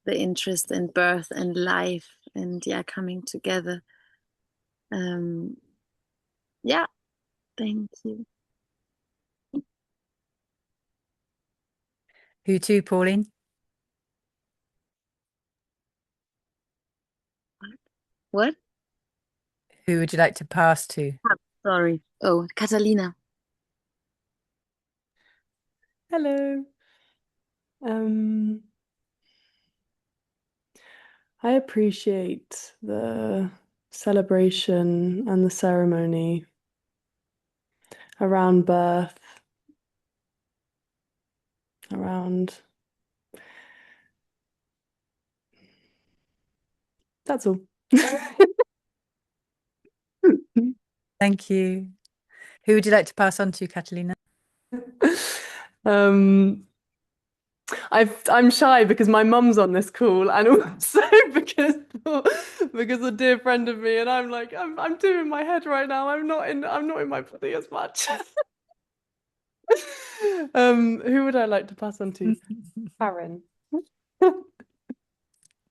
interest in birth and life, and yeah, coming together. Yeah, thank you. Who to, Pauline? What? Who would you like to pass to? Sorry. Oh, Catalina. Hello. I appreciate the celebration and the ceremony around birth, around. That's all. Thank you. Who would you like to pass on to, Catalina? I'm shy because my mum's on this call, and also because a dear friend of me, and I'm like I'm doing my head right now. I'm not in my body as much. Who would I like to pass on to? Karen.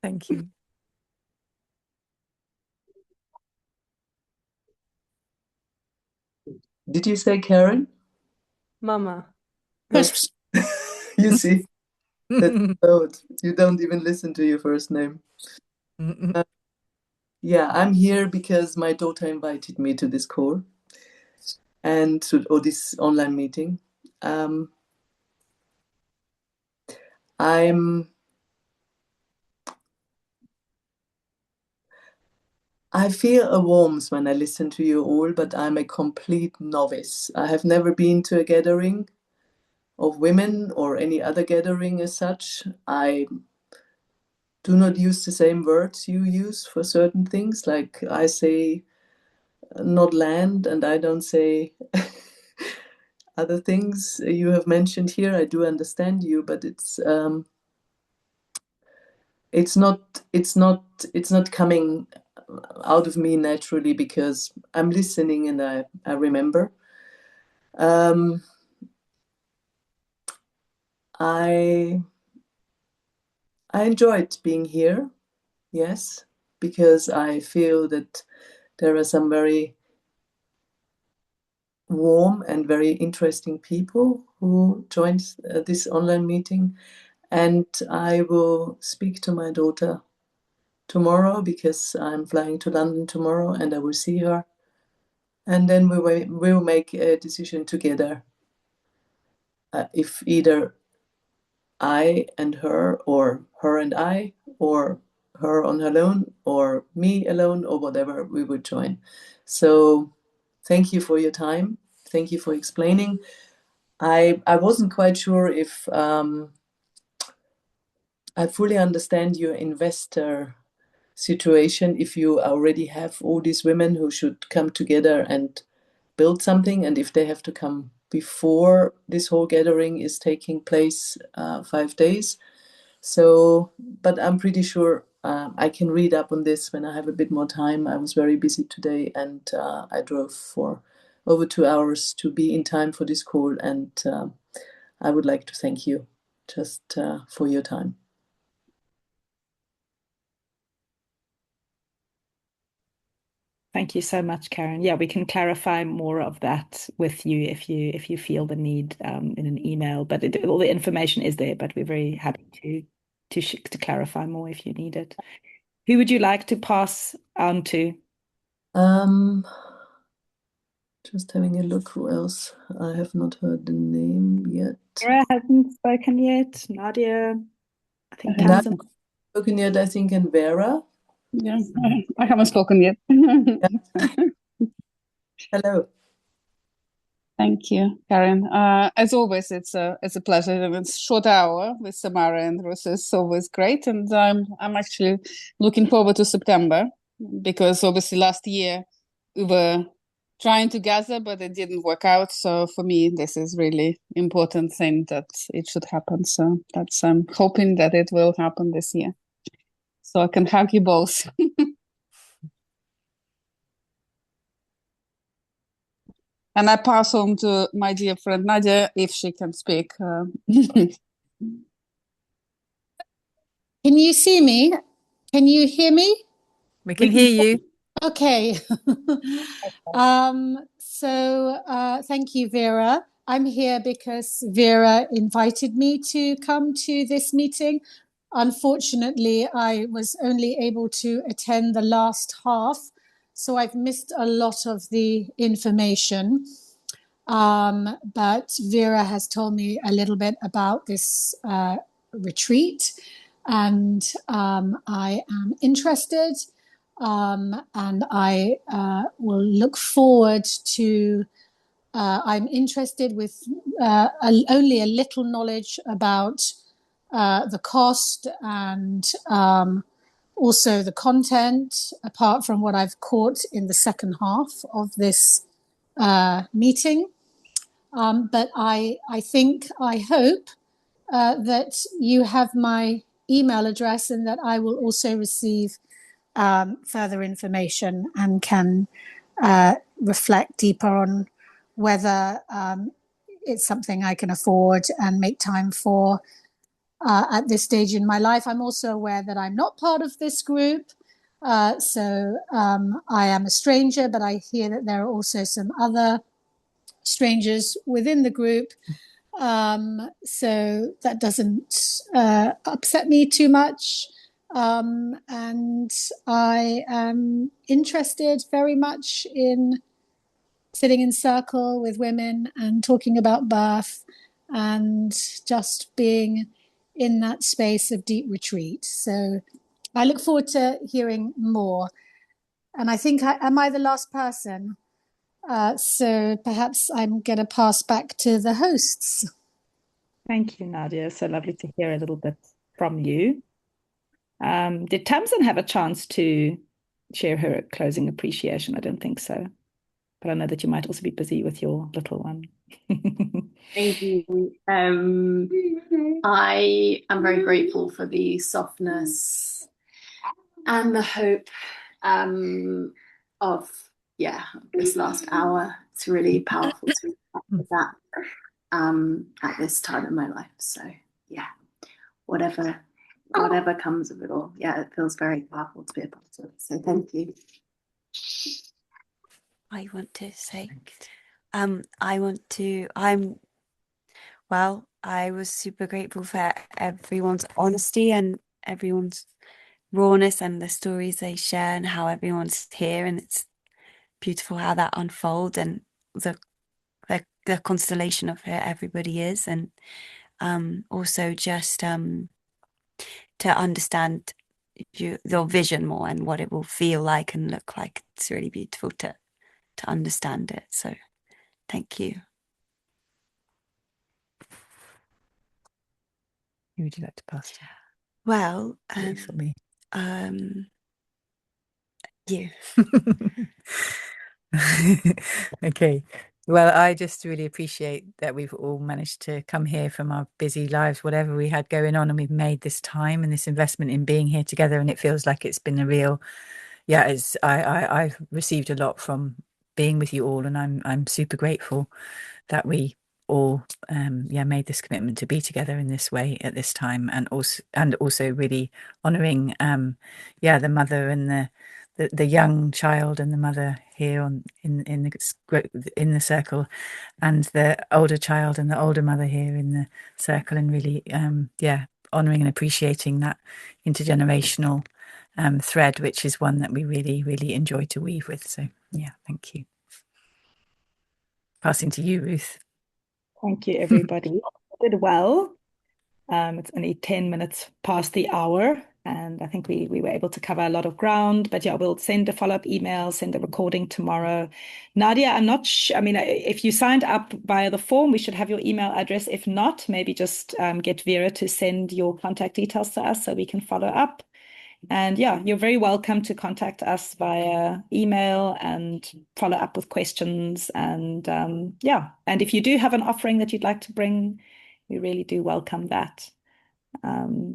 Thank you. Did you say Karen? Mama. You see, that's old. You don't even listen to your first name. Yeah, I'm here because my daughter invited me to this call and or this online meeting. I feel a warmth when I listen to you all, but I'm a complete novice. I have never been to a gathering of women or any other gathering as such. I do not use the same words you use for certain things. Like I say not land, and I don't say other things you have mentioned here. I do understand you, but it's not coming out of me naturally because I'm listening and I remember. I enjoyed being here, yes, because I feel that there are some very warm and very interesting people who joined this online meeting. And I will speak to my daughter tomorrow because I'm flying to London tomorrow and I will see her. And then we will make a decision together if either I and her, or her and I, or her on her own, or me alone, or whatever we would join. So thank you for your time. Thank you for explaining. I wasn't quite sure if I fully understand your investor situation, if you already have all these women who should come together and build something, and if they have to come before this whole gathering is taking place 5 days. So, but I'm pretty sure I can read up on this when I have a bit more time. I was very busy today, and I drove for over 2 hours to be in time for this call, and I would like to thank you just for your time. Thank you so much, Karen. Yeah, we can clarify more of that with you if you feel the need in an email. But all the information is there. But we're very happy to clarify more if you need it. Who would you like to pass on to? Just having a look who else. I have not heard the name yet. Sarah hasn't spoken yet. Nadia, I think Not Tamsin. spoken yet, I think, and Vera. Yeah, I haven't spoken yet. Hello. Thank you, Karen. As always, it's a pleasure. And it's short hour with Samara and Ruth is always great, and I'm actually looking forward to September because obviously last year we were trying to gather, but it didn't work out. So for me, this is really important thing that it should happen. So that's I'm hoping that it will happen this year, so I can hug you both. And I pass on to my dear friend Nadia if she can speak. Can you see me? Can you hear me? We can hear you. Okay. Thank you, Vera. I'm here because Vera invited me to come to this meeting. Unfortunately, I was only able to attend the last half, so I've missed a lot of the information. But Vera has told me a little bit about this retreat, and I am interested, and I will look forward to. I'm interested with only a little knowledge about the cost and also the content, apart from what I've caught in the second half of this meeting. But I think, I hope that you have my email address and that I will also receive further information and can reflect deeper on whether it's something I can afford and make time for at this stage in my life. I'm also aware that I'm not part of this group. So I am a stranger, but I hear that there are also some other strangers within the group. So that doesn't upset me too much. And I am interested very much in sitting in circle with women and talking about birth and just being in that space of deep retreat. So I look forward to hearing more. And I think, am I the last person? So perhaps I'm going to pass back to the hosts. Thank you, Nadia. So lovely to hear a little bit from you. Did Tamsin have a chance to share her closing appreciation? I don't think so, but I know that you might also be busy with your little one. Thank you. I am very grateful for the softness and the hope of this last hour. It's really powerful to with that at this time in my life. So yeah, whatever comes of it all, it feels very powerful to be a part of it. So thank you. I want to say, I was super grateful for everyone's honesty and everyone's rawness and the stories they share and how everyone's here, and it's beautiful how that unfolds and the constellation of who everybody is, and also just to understand your vision more and what it will feel like and look like. It's really beautiful to understand it. So thank you. Who would you like to pass to? Well, for me. You. Okay. Well, I just really appreciate that we've all managed to come here from our busy lives, whatever we had going on, and we've made this time and this investment in being here together. And it feels like it's been a real, I've received a lot from being with you all, and I'm super grateful that we all made this commitment to be together in this way at this time, and also really honoring the mother and the young child and the mother here in the circle, and the older child and the older mother here in the circle, and really honoring and appreciating that intergenerational thread, which is one that we really, really enjoy to weave with. So thank you. Passing to you, Ruth. Thank you, everybody. Did well. It's only 10 minutes past the hour. And I think we were able to cover a lot of ground. But yeah, we'll send a follow-up email, send a recording tomorrow. Nadia, I'm not sure. I mean, if you signed up via the form, we should have your email address. If not, maybe just get Vera to send your contact details to us so we can follow up. And yeah, you're very welcome to contact us via email and follow up with questions. And yeah, and if you do have an offering that you'd like to bring, we really do welcome that.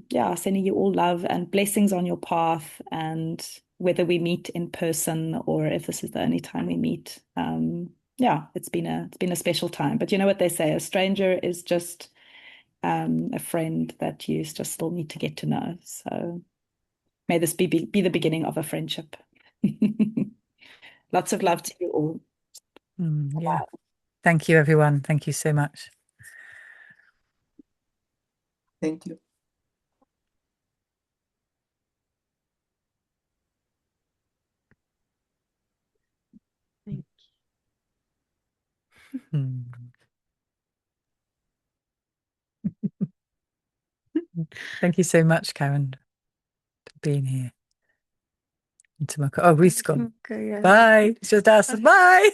Yeah, sending you all love and blessings on your path, and whether we meet in person or if this is the only time we meet, yeah, it's been a special time. But you know what they say, a stranger is just a friend that you just still need to get to know. So may this be the beginning of a friendship. Lots of love to you all. Yeah. Thank you, everyone. Thank you so much. Thank you. Thank Thank you so much, Karen, for being here. Oh, Reese's gone. Okay, yeah. Bye. It's just us. Bye.